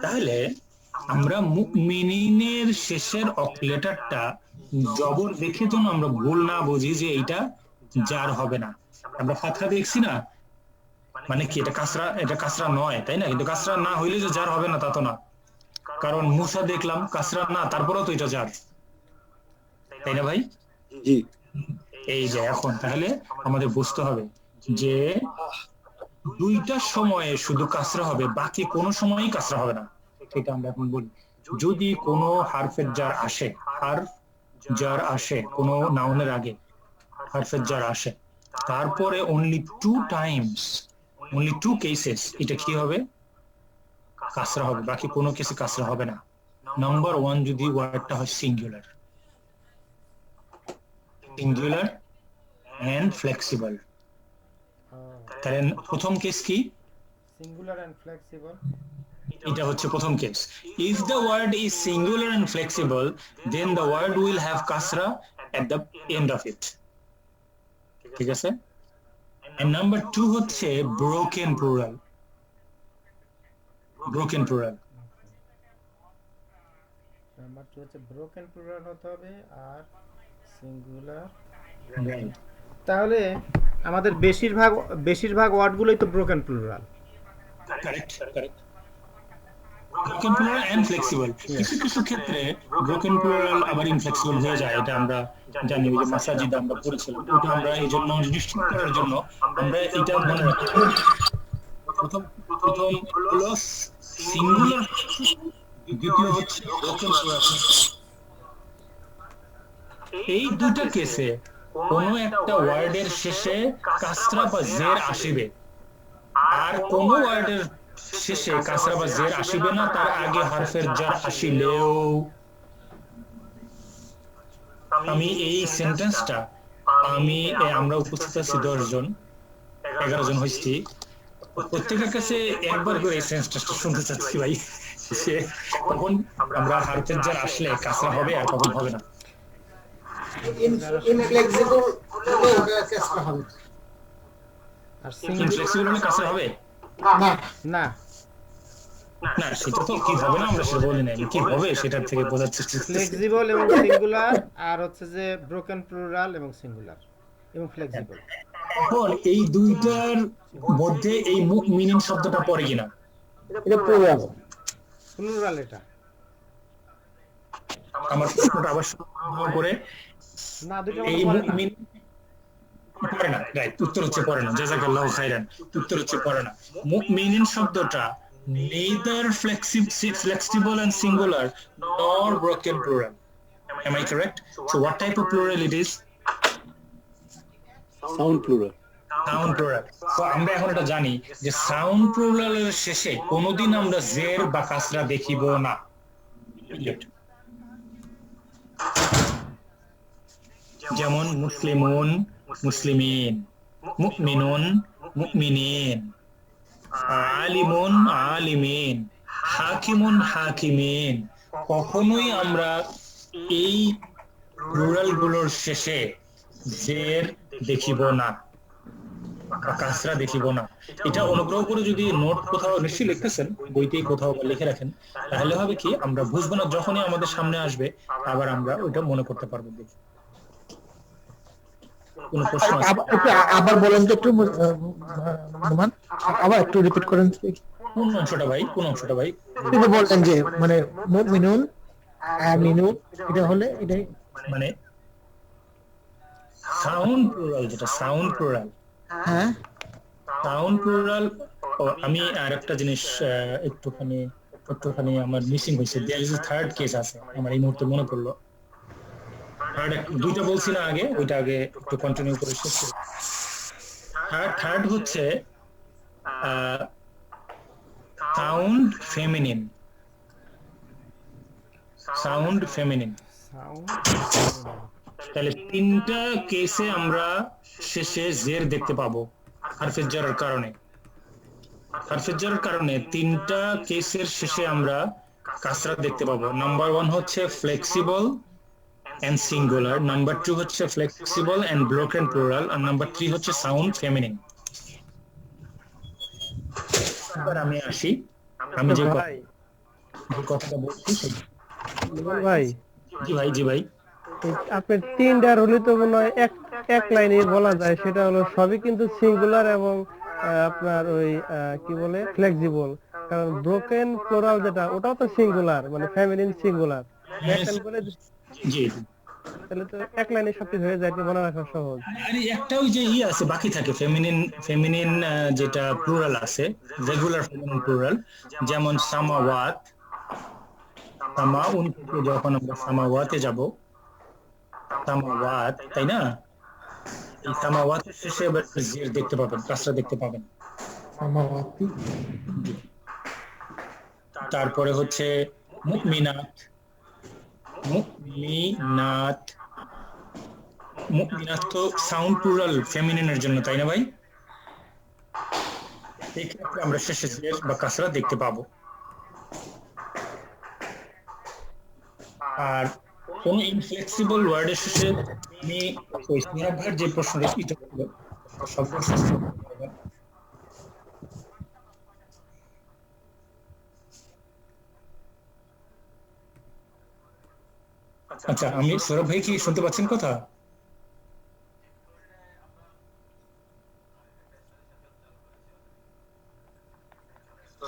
তাহলে আমরা মুমিনিনের শেষের লেটারটা জবর দেখে যেন আমরা ভুল না বুঝি যে এইটা জার হবে না। আমরা ফাতহা দেখছি না, মানে কি এটা কাসরা, এটা কাসরা নয় তাই না? কিন্তু কাসরা না হইলে যে জার হবে না তা তো না, কারণ মুসা দেখলাম কাসরা না, তারপরেও তো এটা জার, তাই না ভাই?
জি
এই যে এখন তাহলে আমাদের বুঝতে হবে যে দুইটা সময়ে শুধু কাসরা হবে, বাকি কোনো সময়ই কাসরা হবে না। এটা আমরা এখন বলি যদি কোনো হারফের জার আসে, হারফ জার আসে কোনো নাউনের আগে, হারফের জার আসে, তারপরে অনলি 2 টাইমস, অনলি 2 কেসেস এটা কি হবে? কাসরা হবে, বাকি কোনো কেসে কাসরা হবে না। নাম্বার 1 যদি ওয়ার্ডটা হয় সিঙ্গুলার, সিঙ্গুলার এন্ড ফ্লেক্সিবল। তাহলে প্রথম কেস কি?
Singular and flexible.
এটা হচ্ছে প্রথম কেস। If the word is singular and flexible, then the word will have কাসরা at the end of it. ঠিক আছে? এন্ড নাম্বার 2 হচ্ছে broken plural, broken plural.
Number 2 হচ্ছে ব্রোকেন প্লুরাল হতে হবে আর সিঙ্গুলার।
রাইট,
তাহলে আমাদের বেশিরভাগ ওয়ার্ডগুলোই তো broken plural.
Correct correct. Broken plural and flexible. কিছু কিছু ক্ষেত্রে ব্রোকেন প্লুরাল আবার ইনফ্লেক্সিবল হয়ে যায়, এটা আমরা জানি, ওই যে মাসাজিদ আমরা পড়েছিলাম। ওটা আমরা এই জন্য নিশ্চিত করার জন্য আমরা এটা মনে রাখি, প্রথম হলো সিঙ্গুলার, দ্বিতীয় হচ্ছে ব্রোকেন প্লুরাল। এই দুটো কেসে কোনো একটা ওয়ার্ডের শেষে কাসরা বা জের আসিবে, আর কোন ওয়ার্ডের শেষে কাসরা বা জের আসিবে না, তার আগে হারফের জার আসিলেও। আমি এই সেন্টেন্সটা আমরা উপস্থিত আছি 10 জন, 11 জন হয়েছি, প্রত্যেকের কাছে একবার করে এই সেন্টেন্সটা শুনতে চাচ্ছি ভাই, সে কখন আমরা হারফের জার আসলে কাসরা হবে আর কখন হবে না।
ইনফ্লেক্সিবল হলে ওটা কাসরা হবে
আর
ইনফ্লেক্সিবল হলে কাসরা হবে
না।
না,
না, সেটা তো কি হবে না আমরা সেটা বলি না, কি হবে সেটার থেকে বোঝার চেষ্টা করছি।
ফ্লেক্সিবল এবং সিঙ্গুলার, আর হচ্ছে যে ব্রোকেন প্লুরাল এবং সিঙ্গুলার এবং ফ্লেক্সিবল।
এখন এই দুইটার মধ্যে এই মুমিনিন শব্দটা পড়ে কিনা?
এটা প্লুরাল।
প্লুরাল এটা
আমার প্রশ্নটা আবার শুরু করে,
না, দুটো
এই
পড়ে না।
মুমিন পড়ে না, রাইট, উত্তর হচ্ছে পড়ে না। জাযাকাল্লাহু খাইরান, উত্তর হচ্ছে পড়ে না। মুমিনিন শব্দটা neither flexible and singular nor broken plural. Am I correct? So what type of plural it is?
Sound plural.
Sound plural. তো আমরা এখন এটা জানি যে সাউন্ড প্লুরালের শেষে কোনোদিন আমরা জের বা কাসরা দেখিব না। যেমন মুসলিমুন, মুসলিমিন, মুমিনুন, মুমিনিন, আলিমুন, আলিমিন, হাকিমুন, হাকিমিন। কখনোই আমরা এই প্লুরাল গুলোর শেষে জের দেখিব না, কাসরা দেখিব না। এটা অনুগ্রহ করে যদি নোট কোথাও নিশ্চয়ই লিখতেছেন, বইতেই কোথাও লিখে রাখেন, তাহলে হবে কি আমরা বুঝবো না, যখনই আমাদের সামনে আসবে আবার আমরা ওইটা মনে করতে পারবো। দেখি কোনো প্রশ্ন আছে?
আবার বলেন তো একটু, মান আবার একটু রিপিট করেন।
কোন অংশটা ভাই, কোন অংশটা ভাই?
আপনি বললেন যে মানে মুমিনুন আমিনুন, এটা হলে এটাই
মানে সাউন্ড প্লুরাল, যেটা সাউন্ড প্লুরাল,
হ্যাঁ
সাউন্ড প্লুরাল। আমি আরেকটা জিনিস একটুখানি আমার মিসিং হয়েছে, দেয়ার ইজ থার্ড কেস আছে আমার এই মুহূর্তে মনে পড়লো। দুইটা বলছি না আগে, ওইটা আগে একটু কন্টিনিউ করে শেষ করি। থার্ড হচ্ছে sound feminine, sound feminine.
Sound
তাহলে তিনটা কেসে আমরা শেষে জের দেখতে পাবো হারফে জারের কারণে। হারফে জারের কারণে তিনটা কেসের শেষে আমরা কাসরা দেখতে পাবো। নাম্বার 1 হচ্ছে ফ্লেক্সিবল এন্ড সিঙ্গুলার, নাম্বার 2 হচ্ছে ফ্লেক্সিবল এন্ড ব্রোকেন প্লুরাল, আর নাম্বার 3 হচ্ছে সাউন্ড ফেমিনিন। এবার আমি আসি, আমি যে
ভাই
কথাটা বলছি
লিমন ভাই
জি ভাই, জি ভাই।
আপনার তিনটার হলে তো মনে হয় এক লাইনে বলা যায়, সেটা হলো সবই কিন্তু সিঙ্গুলার এবং আপনার ওই কি বলে ফ্লেক্সিবল। কারণ ব্রোকেন প্লুরাল যেটা ওটাও তো সিঙ্গুলার, মানে ফেমিনিন সিঙ্গুলার।
জি,
তাহলে তো এক লাইনে সবকিছু হয়ে যায়, মনে রাখা সহজ।
আরে একটা ওই যে আছে বাকি থাকে ফেমিনিন, ফেমিনিন যেটা প্লুরাল আছে, রেগুলার ফেমিনিন প্লুরাল, যেমন সামাওয়াত, সামাউন থেকে যখন আমরা সামাওয়াতে যাব, সামাওয়াত, তাই না? এই সামাওয়াত শেষে এবার জির দেখতে পাবেন, কাসরা দেখতে পাবেন।
সামাওয়াতি।
তারপরে হচ্ছে মুমিনাত, মুমিনাত, মুমিনাত তো সাউন্ড প্লুরাল ফেমিনিনের জন্য, তাই না ভাই? এই ক্ষেত্রে আমরা শেষে জির বা কাসরা দেখতে পাবো। আর কোন ইনফ্লেক্সিবল ওয়ার্ডের শেষে আমি ওই সিরাভার যে প্রশ্নটা এটা হলো শব্দ শেষ করতে। আচ্ছা, আমি সৌরভ ভাই কি শুনতে পাচ্ছেন কথা?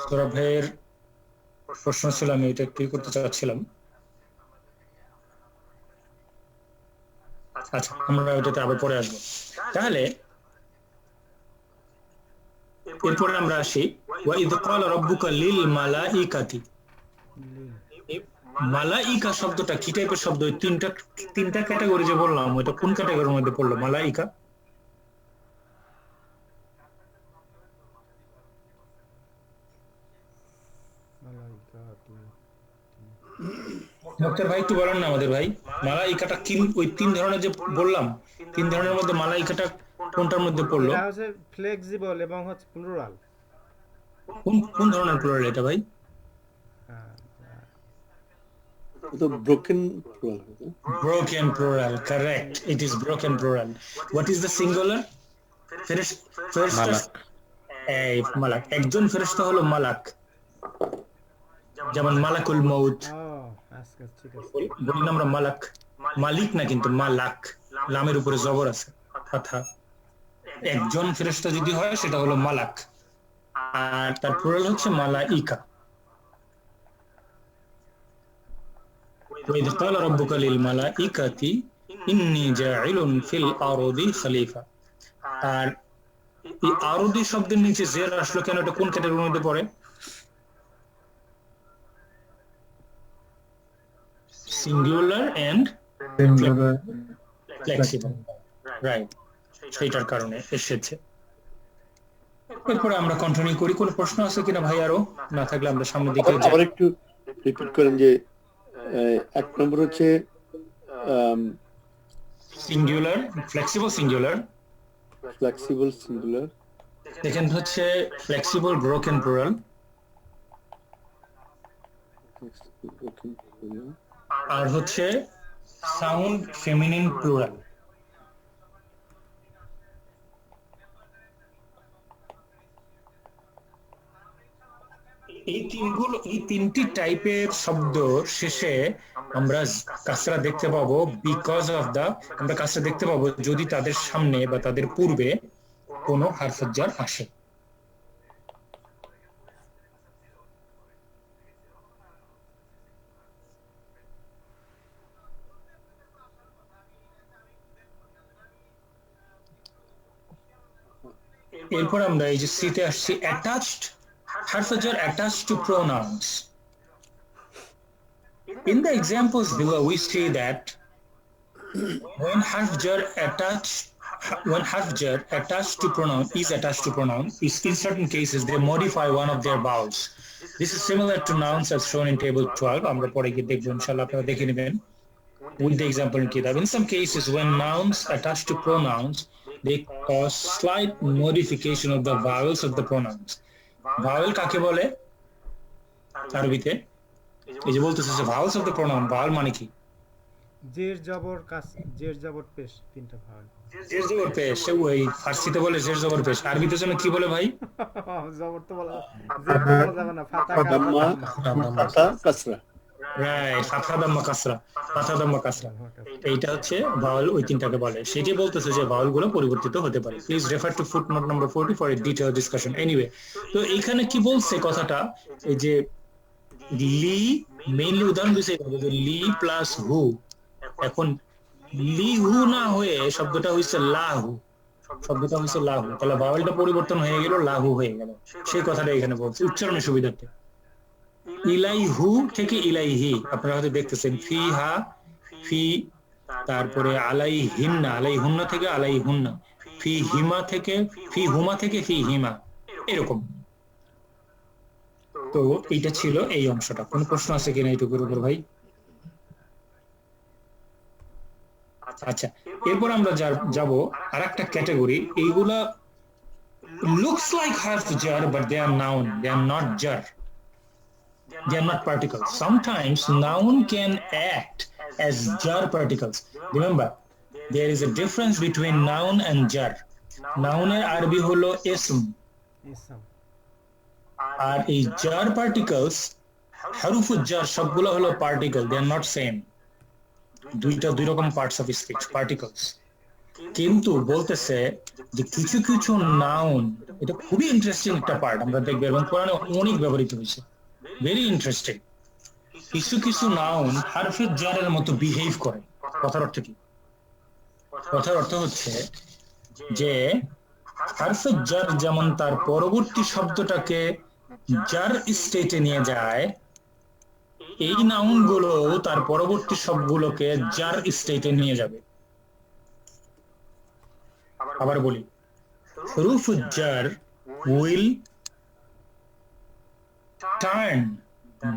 সৌরভ ভাইয়ের প্রশ্ন ছিল, আমি এটা ক্লিয়ার করতে চাচ্ছিলাম। আচ্ছা, আমরা ওটাতে আবার পরে আসবো। তাহলে এরপরে আমরা আসি ওয়া ইয ক্বালা রাব্বুকা লিল মালাইকাতি। মালাইকা শব্দটা কি টাইপের শব্দ? ওই তিনটা ক্যাটাগরি যে বললাম, ওটা কোন ক্যাটাগরির মধ্যে পড়লো মালাইকা? ডক্টর ভাই একটু বলেন না আমাদের ভাই, মালাইকাটা কি? ওই তিন ধরনের যে বললাম, তিন ধরনের মধ্যে মালাইকাটা কোনটার মধ্যে পড়লো?
এটা হচ্ছে ফ্লেক্সিবল এবং হচ্ছে প্লুরাল।
কোন ধরনের প্লুরাল এটা ভাই?
তো broken plural.
Broken plural, correct. It is broken plural. What is the singular?
মালাক।
এই মালাক, একজন ফেরেশতা হলো মালাক, যেমন মালাকুল মউত
ও আচ্ছা, ঠিক আছে।
বলি না আমরা মালাক, মালিক না কিন্তু মালাক, লামের উপরে জবর আছে, কথা। একজন ফেরেশতা যদি হয় সেটা হলো মালাক, আর তার প্লুরাল হচ্ছে মালাইকা। وإذ قال ربك للملائكة إني جاعل في الأرض خليفة। আর এই আরদি শব্দের নিচে জের আসলো কেন? এটা কোন ক্যাটাগরির মধ্যে পড়ে? সিঙ্গুলার এন্ড ফ্লেক্সিবল, রাইট, সেইটার কারণে এসেছে। এরপরে আমরা কন্টিনিউ করি। কোন প্রশ্ন আছে কিনা ভাই? আরো না থাকলে আমরা সামনের দিকে যাই।
আবার একটু রিপিট করেন যে এক নম্বর হচ্ছে
singular, flexible singular,
flexible singular,
second হচ্ছে ফ্লেক্সিবল ব্রোকেন প্লুরাল, আর হচ্ছে সাউন্ড ফেমিনিন প্লুরাল। এই তিনটি টাইপের শব্দ শেষে আমরা কাসরা দেখতে পাবো, বিকজ অফ দা, আমরা কাসরা দেখতে পাবো যদি তাদের সামনে বা তাদের পূর্বে কোনো হারফে জার আসে। এরপর আমরা এই যে সিতে আসছি, attached harf jar attached to pronouns. In the examples below, we see that when harf jar attached to pronoun is attached to pronoun, in certain cases they modify one of their vowels. This is similar to nouns as shown in table 12. আমরা পরে গিয়ে দেখবো ইনশাআল্লাহ, আপনারা দেখে নেবেন with the example in kitab. In some cases, when nouns attach to pronouns, they cause slight modification of the vowels of the pronouns. Vowel কাকে বলে আরবিতে? এই যে বলতেছে যে vowels of the pronoun, vowel মানে কি?
জের জবর কাস, জের জবর পেশ, তিনটা ভাওয়াল।
জের জবর পেশ, ওই ফার্সিতে বলে জের জবর পেশ, আরবিতে জন্য কি বলে ভাই?
জবর তো বলা, জের তো বলা যাবে না, ফাতা
দাম্মা ফাতা কাসরা।
রাইট, ফাথা দাম্মা কাসরা, ফাথা দাম্মা কাসরা, এইটা হচ্ছে ভাওয়াল, ওই তিনটাকে বলে। সেটি বলতেছে যে ভাওয়াল গুলো পরিবর্তিত হতে পারে। Please refer to footnote number 40 for a detail discussion. Anyway, তো এইখানে কি বলছে কথাটা, এই যে লি মেইনলি উদাহরণ দিয়েছে যে লি প্লাস হু, এখন লি হু না হয়ে শব্দটা হইছে লাহু, শব্দটা হইছে লাহু, তাহলে ভাওয়ালটা পরিবর্তন হয়ে গেল, লাহু হয়ে গেল। সেই কথাটা এখানে বলছে উচ্চারণের সুবিধার্থে। ইলাইহু থেকে ইলাইহি, আপনারা হয়তো দেখতেছেন ফিহা, ফি, তারপরে আলাইহিন্না, আলাইহুন্না থেকে আলাইহুন্না, ফি হিমা থেকে, ফি হুমা থেকে ফি হিমা, এরকম। তো এইটা ছিল এই অংশটা। কোন প্রশ্ন আছে কিনা এইটুকুর উপর ভাই? আচ্ছা, এরপর আমরা যাব আরেকটা ক্যাটাগরি। এইগুলা looks like harf jar but they are noun, they are not jar, they are not particles. Sometimes noun can act as jar particles. Remember, there is a difference between noun and jar. Noun এর আরবি হলো ism,
ইসম।
আর এই jar particles, হারুফুজ jar সবগুলো হলো particle, they are not same. দুইটা দুই রকম parts of speech, particles. কিন্তু বলতেছে যে কিছু কিছু নাউন, এটা খুবই ইন্টারেস্টিং একটা পার্ট, আমরা দেখবো এবং কোরআনে অনেক ব্যবহৃত হয়েছে, ভেরি ইন্টারেস্টিং। কিছু কিছু নাউন হারফে জারের মতো বিহেভ করে। কথার অর্থ কি? কথার অর্থ হচ্ছে যে হারফে জার যেমন তার পরবর্তী শব্দটাকে জার স্টেটে নিয়ে যায়, এই নাউন গুলো তার পরবর্তী সবগুলোকে জার স্টেটে নিয়ে যাবে। আবার বলি, হুরুফ jar will turn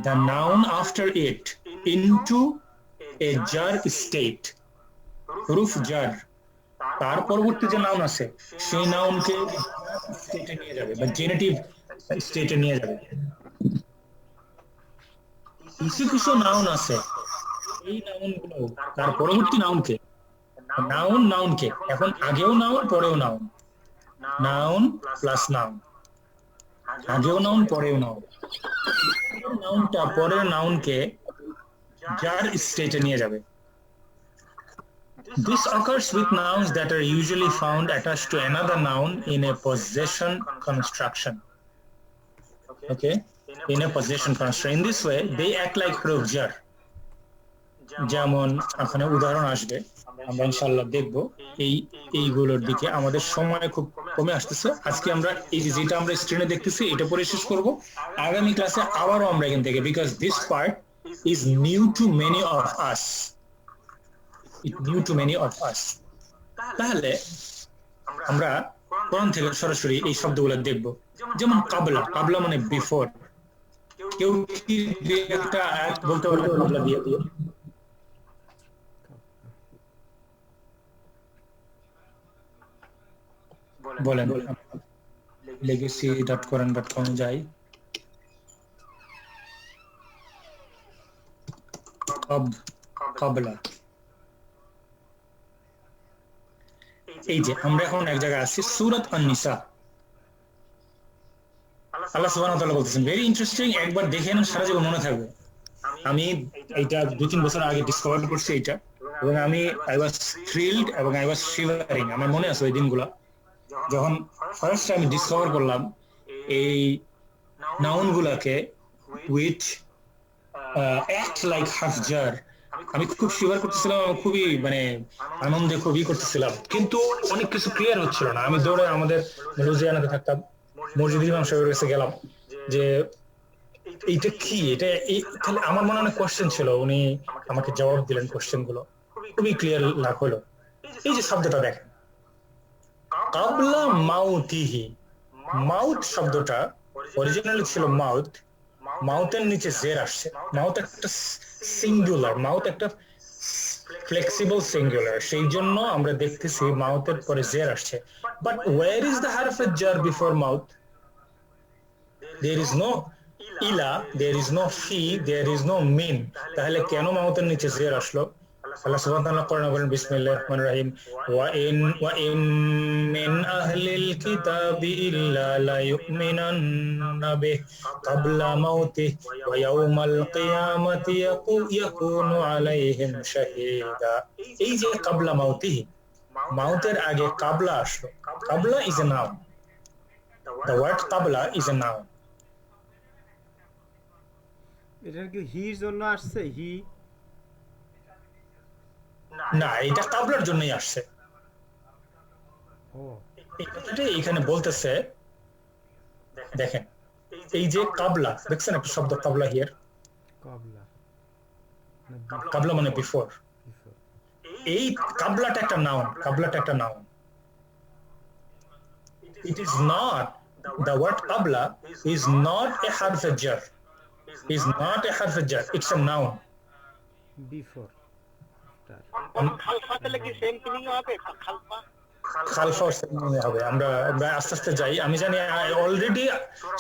the noun after it into a jar state. হুরুফ জার তার পরবর্তী যে নাউন আছে সেই নাউনকে স্টেটে নিয়ে যাবে বা জেনেটিভ স্টেটে নিয়ে যাবে। কিছু কিছু নাউন আছে, এই নাউন গুলো তার পরবর্তী নাউনকে, নাউনকে, এখন আগেও নাউন পরেও নাউন, নাউন প্লাস নাউন, আগেও নাউন পরেও নাউন, নাউনটা পরের নাউনকে জার স্টেটে নিয়ে যাবে। This occurs with nouns that are usually found attached to another noun in a possession construction. Okay? In a possession construction. In this way, they act like huruf jar. যেমন এখানে উদাহরণ আসবে, আমরা ইনশাআল্লাহ দেখবো এইগুলোর দিকে। আমাদের সময় খুব কমে আসতেছে। আজকে আমরা এই যেটা আমরা স্ক্রিনে দেখতেছি এটা পরে শেষ করব। আগামী ক্লাসে আবারও আমরা এখান থেকে, because this part is new to many of us. It's new to many of us. তাহলে আমরা কোরআন থেকে সরাসরি এই শব্দগুলো দেখবো। যেমন কাবলা, কাবলা মানে বিফোর। কেউ কি একটা আয়াত বলতে পারবে কাবলা দিয়ে? বলেন। legacy.quran.com যাই। কাবলা, এই যে আমরা এখন এক জায়গায় আছি, সূরাত আন-নিসা। আল্লাহ সুবহানাহু ওয়া তাআলা বলতেছেন, ভেরি ইন্টারেস্টিং, একবার দেখে নেন সারা জীবন মনে থাকবে। আমি এইটা 2-3 বছর আগে ডিসকভার করছি এইটা, এবং আমি আই ওয়াজ থ্রিলড এবং আই ওয়াজ শিভারিং। আমার মনে আছে ওই দিনগুলো যখন ফার্স্ট আমি ডিসকভার করলাম এই নাউন গুলাকে উইচ অ্যাক্ট লাইক হারফ জার। আমি খুব শিভার করতেছিলাম, খুবই মানে আনন্দে খুবই করতেছিলাম, কিন্তু অনেক কিছু ক্লিয়ার হচ্ছিল না। আমি দৌড়ে আমাদের লুজিয়ানাতে থাকতাম, মসজিদ ইমাম সাহেবের কাছে গেলাম যে এইটা কি, এটা তাহলে আমার মনে অনেক কোশ্চেন ছিল, উনি আমাকে জবাব দিলেন কোশ্চেন গুলো, খুবই ক্লিয়ার লাভ হলো। এই যে শব্দটা দেখেন, কাবলা মাউতিহি, মাউথ শব্দটা অরিজিনালি ছিল মাউথ, মাউথের নিচে জের আসছে, মাউথ একটা সিঙ্গুলার, মাউথ একটা ফ্লেক্সিবল সিঙ্গুলার, সেই জন্য আমরা দেখতেছি মাউথের পরে জের আসছে। বাট ওয়্যার ইজ দ্য হারফের জার বিফোর মাউথ? there is no ইলা, there is no ফি, there is no মিন। তাহলে কেন মাউথের নিচে জের আসলো? আল্লাহ সুবহানাহু ওয়া তাআলা কোরআনে বলেন বিসমিল্লাহির রহমানির রহিম, ওয়া ইন মিন আহলিল কিতাবি ইল্লা লা ইউমিনান্না বিহি ক্বাবলা মাউতিহি ওয়া ইয়াউমাল কিয়ামাতি ইয়াকুনু আলাইহিম শাহীদা। এই যে ক্বাবলা মাউতিহি, মাউতের আগে কাবলা আসলো। কাবলা is a noun, the word qabla is a noun.
এটা কি হির জন্য আসছে? হি
না, এটা কাবলার জন্যই আসছে।
ও
এই কথাটা এখানে বলতেছে, দেখেন এই যে কাবলা, দেখছেন একটা শব্দ কাবলা হিয়ার,
কবলা
কাবলা মানে বিফোর। এই কাবলাটা একটা নাউন, কাবলাটা একটা noun. It is not, the word qabla is not a harf jar, is not a harf jar, it's a noun.
Before
খালফা হবে। আমরা আস্তে আস্তে যাই, আমি জানি অলরেডি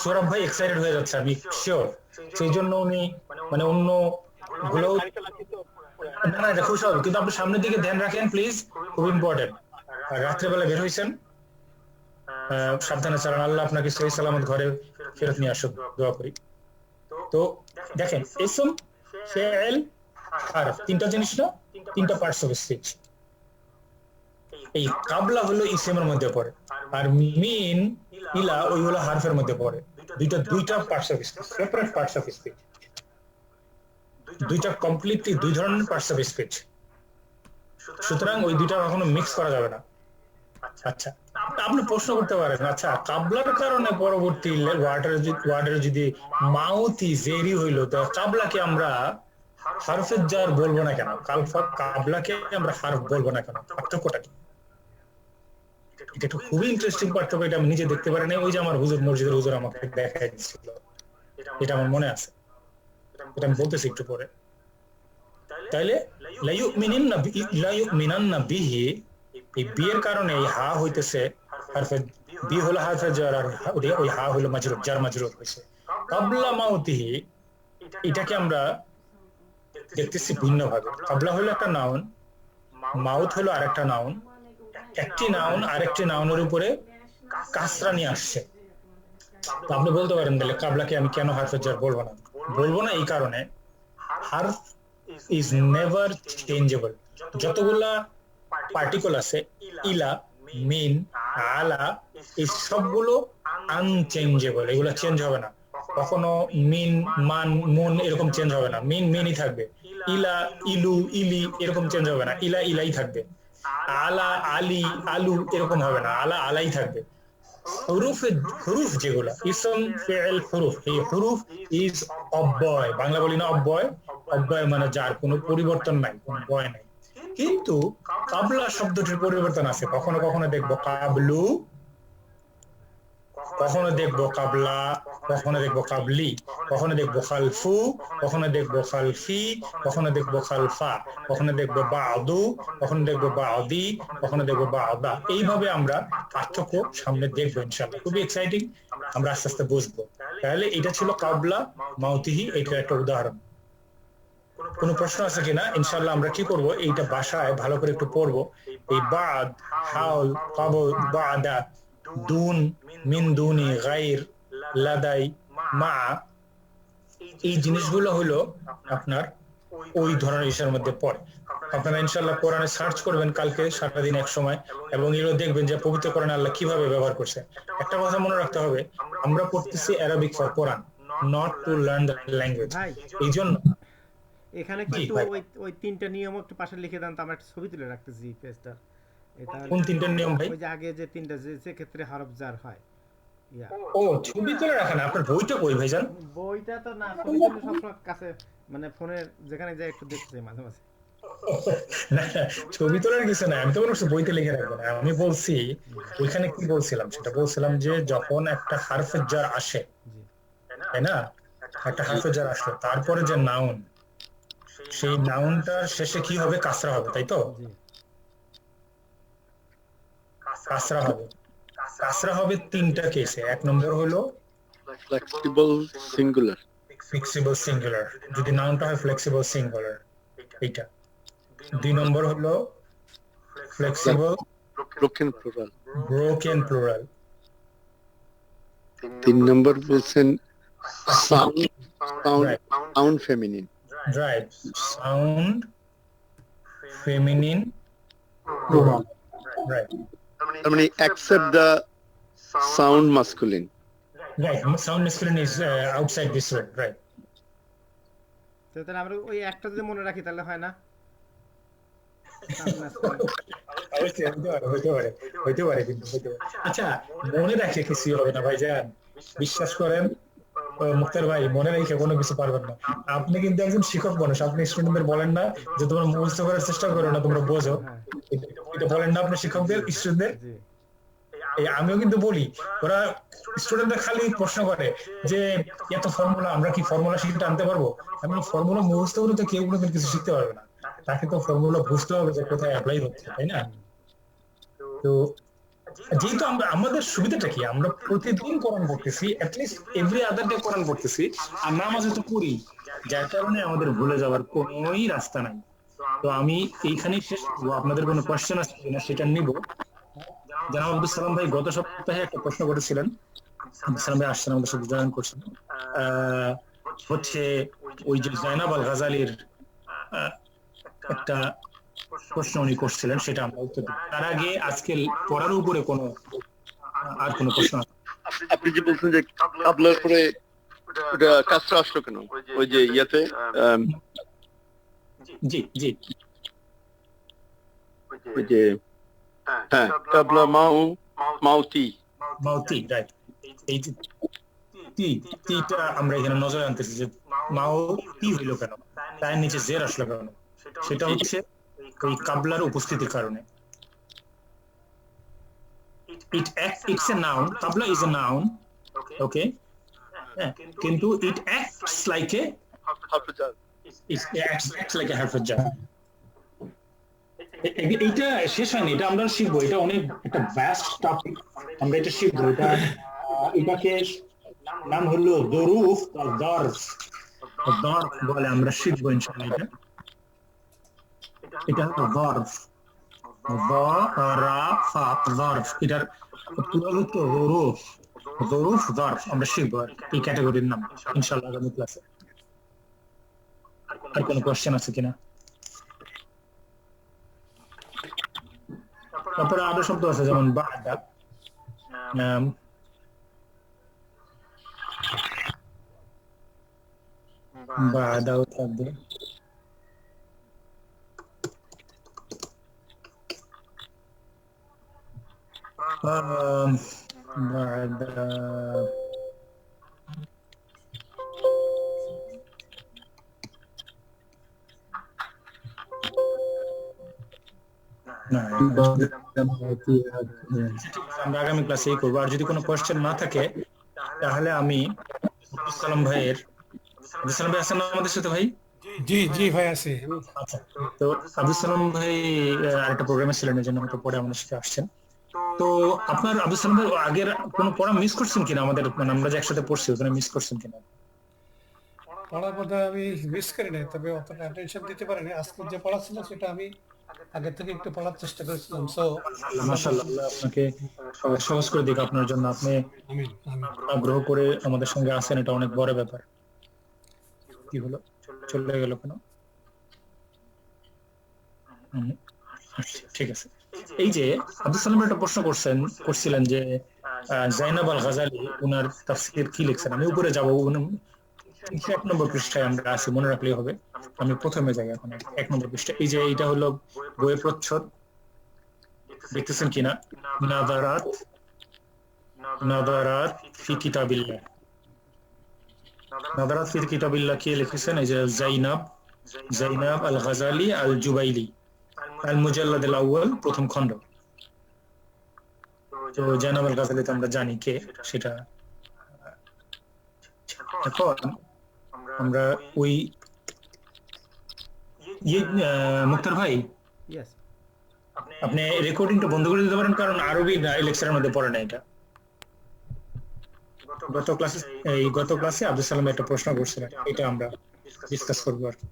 সৌরভ ভাই এক্সাইটেড হয়ে যাচ্ছে, আমি শিওর। সেই জন্য উনি মানে অন্য গুলো না না খুশি হবে, কিন্তু আপনি সামনের দিকে ধ্যান রাখেন প্লিজ, খুব ইম্পর্টেন্ট। আর রাত্রেবেলা বের হয়েছেন, সাবধানে চালান, আল্লাহ আপনাকে সহি সালামত ঘরে ফেরত নিয়ে আসুক, দোয়া করি। তো দেখেন ইসম, ফেল, হারফ, তিনটা জিনিস না, তিনটা পার্টস অফ স্পিচ। এই কাবলা হলো ইসমের মধ্যে পড়ে, আর মিন, ইলা ওইগুলো হারফের মধ্যে পড়ে। দুইটা parts of speech, separate parts of speech, দুইটা কমপ্লিটলি দুই ধরনের পার্টস অফ স্পিচ। সুতরাং ওই দুইটা কখনো মিক্স করা যাবে না। আচ্ছা, আপনি প্রশ্ন করতে পারেন, আচ্ছা কাবলার কারণে পরবর্তী ওয়ার্ডের যদি মাউথি জেরি হইলো, তো কাবলাকে আমরা হারফের জার বলবো না কেন? কাবলাকে আমরা হারফ বলবো না কেন? পার্থক্যটা কি? এটা একটু খুবই ইন্টারেস্টিং পার্থক্য, এটা আমি নিজে দেখতে পারি না, ওই যে আমার হুজুর, মসজিদের হুজুর আমাকে দেখাই দিচ্ছিল, এটা আমার মনে আছে, এটা আমি বলতেছি একটু পরে। তাইলে লা ইউমিনান্না বিহি, এই বিয়ের কারণে এই হা হইতেছে হারফে, বি হলো হারফে জার, আর ওই হা হলো মাজরুর, জার মাজরুর হইছে। কাবলা মাউতিহি, এটাকে আমরা দেখতেছি ভিন্ন ভাবে। কাবলা হলো একটা নাউন, মাউথ হলো আরেকটা নাউন। একটি নাউন আরেকটি নাউনের উপরে কাসরা নিয়ে আসছে। তো আপনি বলতে পারেন তাহলে কাবলাকে আমি কেন হারফে জার বলবো না? বলবো না এই কারণে, হারফ ইজ নেভার চেঞ্জেবল। যতগুলা পার্টিকল আছে, ইলা, মিন, আলা, এই সবগুলো আনচেঞ্জেবল, এগুলো চেঞ্জ হবে না কখনো। মিন, মান, মুন এরকম চেঞ্জ হবে না, মিন মিনই থাকবে। ইলা, ইলু, ইলি এরকম চেঞ্জ হবে না, ইলা ইলাই থাকবে। আলা, আলি, আলু এরকম হবে না, আলা আলাই থাকবে। হুরুফ যেগুলা ইসম, ফিল, হুরুফ, এই হুরুফ ইজ অব্যয়, বাংলা বলি না অব্যয়, অব্যয় মানে যার কোনো পরিবর্তন নাই, কোনো বয় নাই। কিন্তু কাবলা শব্দটির পরিবর্তন আছে, কখনো কখনো দেখবো কাবলু, কখনো দেখবো কাবলা, কখনো দেখবো কাবলি, কখনো দেখবো খালফু, কখনো দেখবো খালফি, কখনো দেখবো খালফা, কখনো দেখবো বাদু, কখনো দেখবো বাদি, কখনো দেখবো বাদা। এইভাবে আমরা পার্থক্য সামনে দেখবো ইনশাআল্লাহ, খুবই এক্সাইটিং, আমরা আস্তে আস্তে বুঝবো। তাহলে এটা ছিল কাবলা মাউতিহি, এটার একটা উদাহরণ। কোনো প্রশ্ন আছে কিনা? ইনশাআল্লাহ আমরা কি করব, এইটা বাসায় ভালো করে একটু পড়বো। এই বাদ, হাউল, কাবল, বাদা, দুন, মিন দুনি, গায়র, লাদাই, মা, এই জিনিসগুলো হলো আপনার ওই ধরনের ইশার মধ্যে পড়ে। আপনারা ইনশাআল্লাহ কোরআনে সার্চ করবেন কালকে সারাদিন এক সময়, এবং এগুলো দেখবেন যে পবিত্র কোরআনে আল্লাহ কিভাবে ব্যবহার করছে। একটা কথা মনে রাখতে হবে, আমরা পড়তেছি Arabic for Quran, not to learn the language. এই জন্য
এখানে কিন্তু ওই তিনটা নিয়ম একটু পাশে লিখে দেন, তো আমরা একটা ছবি তুলে রাখতেছি পেজটা।
কোন তিনটা নিয়ম ভাই?
ওই যে আগে যে তিনটা, যে ক্ষেত্রে হরফ জার হয়।
ও, ছবি তুলে রাখেন। আপনার বইটা কই ভাইজান?
বইটা তো না, ছবি তুলে সবসময় কাছে, মানে ফোনের যেখানে যাই একটু দেখতে চাই মাঝে মাঝে।
না, ছবি তোলার কিছু না, আমি তো কোনো বইতে লিখে রাখবো না। আমি বলছি ওইখানে কি বলছিলাম, সেটা বলছিলাম যে যখন একটা হারফের জার আসে, তাই না, একটা হারফে জার আসলো, তারপরে যে নাউন, সেই নাউনটার শেষে কি হবে? কাসরা হবে, তাই তো?
জি
কাসরা হবে। কাসরা হবে তিনটা কেসে। এক নম্বর হলো
ফ্লেক্সিবল সিঙ্গুলার,
ফ্লেক্সিবল সিঙ্গুলার, যদি নাউনটা হয় ফ্লেক্সিবল সিঙ্গুলার, এইটা। দুই নম্বর হলো flexible
broken plural.
Broken plural.
3 নম্বর বলছেন sound
Right.
Sound feminine.
Right, sound feminine plural. Right
তার মানে except the sound masculine.
Right, sound masculine is outside this word. Right,
তাহলে আমরা ওই একটা যদি মনে রাখি তাহলে হয় না?
হইতে পারে কিন্তু হইতে পারে। আচ্ছা, মনে রাখে কিছু হবে না ভাইজান, বিশ্বাস করেন মুক্তার ভাই, মনে রেখে কোনো কিছু পারবেন না। আপনি কিন্তু একজন শিক্ষক মানুষ, আপনি স্টুডেন্টদের বলেন না যে তোমরা মুখস্থ করার চেষ্টা করো না, তোমরা বোঝো, এটা বলেন না আপনি শিক্ষকদের স্টুডেন্টদের?
জি
আমিও কিন্তু বলি, ওরা স্টুডেন্টরা খালি প্রশ্ন করে যে এত ফর্মুলা, আমরা কি ফর্মুলা শিখতে আনতে পারবো? আমি ফর্মুলা মুখস্থ করে তো কেউ কোনোদিন কিছু শিখতে পারবে না, তাকে তো ফর্মুলা বুঝতে হবে যে কোথায় অ্যাপ্লাই হচ্ছে, তাই না? তো যেহেতু আমরা, আমাদের সুবিধাটা কি, আমরা প্রতিদিন কোরআন পড়তেছি, অ্যাটলিস্ট এভরি আদার ডে কোরআন পড়তেছি, আর নামাজও তো পড়ি, যার কারণে আমাদের ভুলে যাওয়ার কোনোই রাস্তা নাই। তো আমি এইখানেই শেষ করবো। আপনাদের কোনো কোয়েশ্চেন আছে কিনা সেটা নিব। জানাব আব্দুল সালাম ভাই গত সপ্তাহে একটা প্রশ্ন করেছিলেন, আব্দুল সালাম ভাই আসছেন আমাদের সাথে জয়েন করছেন, হচ্ছে ওই যে জাইনাব আল গাজালির একটা প্রশ্ন উনি করছিলেন, সেটা আমরা উত্তর দিই। তার আগে আজকে পড়ার উপরে কোনো আর কোনো প্রশ্ন আছে?
আপনি যে বলছেন যে কাবলার পরে ওটা কাজটা আসলো কেন? ওই যে ইয়াতে
জি জি,
ওই যে হ্যাঁ কাবলা মাউতি।
মাউতি, রাইট। এই যে তিটা আমরা এখানে নজরে আনতেছি যে মাউতি হইলো কেন, তার নিচে জের আসলো কেন? সেটা হচ্ছে ওই কাবলার উপস্থিতির কারণে। It's a noun. Qabla is a noun. Okay. কিন্তু it acts like a harf jar. এটা শেষ হয়নি, এটা আমরা শিখবো, এটা অনেক একটা ভাস্ট টপিক, আমরা এটা শিখবো। এটাকে নাম হলো যুরুফ আর যর্ফ বলে, আমরা শিখবো ইনশাআল্লাহ। এটা হলো যর্ফ, যর্ফ, এটার প্লুরাল হচ্ছে যুরুফ যর্ফ, আমরা শিখবো এই ক্যাটাগরির নাম ইনশাআল্লাহ আগামী ক্লাসে। আর কোনো কোশ্চেন আছে কিনা? তারপরে আরো শব্দ আছে যেমন বাদা, বাদাও থাকবে, বাদা, আমরা আগামী ক্লাসে করবো। আর যদি কোনো কোয়েশ্চেন না থাকে তাহলে আমি আব্দুল সালাম ভাইয়ের, আব্দুল সালাম ভাই আছেন আমাদের সাথে? ভাই
জি জি ভাই আছি।
আচ্ছা, তো আব্দুল সালাম ভাই আরেকটা প্রোগ্রামে ছিলেন, এই জন্য হয়তো পরে আমাদের সাথে আসছেন। তো আপনার আব্দুল সালাম ভাই আগের কোনো পড়া মিস করছেন কিনা? আমাদের মানে আমরা যে একসাথে পড়ছি ওখানে মিস করছেন কিনা?
পড়ার মধ্যে আমি মিস করি নাই, তবে অতটা অ্যাটেনশন দিতে পারিনি। আজকে যে পড়া ছিল সেটা আমি আগে থেকে একটু পড়ার চেষ্টা করেছিলাম। সো
মাশাআল্লাহ, আল্লাহ আপনাকে সহজ করে দিক আপনার জন্য। আপনি
আমিন আমিন।
আগ্রহ করে আমাদের সঙ্গে আছেন, এটা অনেক বড় ব্যাপার। কি হলো, চলে গেল কেন? ঠিক আছে। এই যে আব্দুল সালাম একটা প্রশ্ন করছিলেন যে জাইনাব আল গাজালি উনার তাফসীর কি লিখছেন। আমি উপরে যাবো, 1 নম্বর পৃষ্ঠায় আমরা আছি, মনে রাখলেই হবে। আমি প্রথমে যাই এখন 1 নম্বর পৃষ্ঠা। এই যে এটা হলো বইয়ের প্রচ্ছদ, দেখতেছেন কিনা? নাদারাত ফি কিতাবিল্লাহ, নাদারাত ফি কিতাবিল্লাহ কে লিখেছেন? এই যে জাইনাব আল গাজালি আল জুবাইলি, আল মুজাল্লাদ আল আউয়াল, প্রথম খণ্ড। তো জাইনাব আল গাজালি তো আমরা জানি কে, সেটা এখন আমরা ওই মুক্তার ভাই
ইয়েস,
আপনি রেকর্ডিংটা বন্ধ করে দিতে পারেন, কারণ আরবি লেকচারের মধ্যে পড়ে না এটা। গত ক্লাসে আব্দুল সালাম একটা প্রশ্ন করছিলেন, এটা আমরা ডিসকাস করবো আর কি।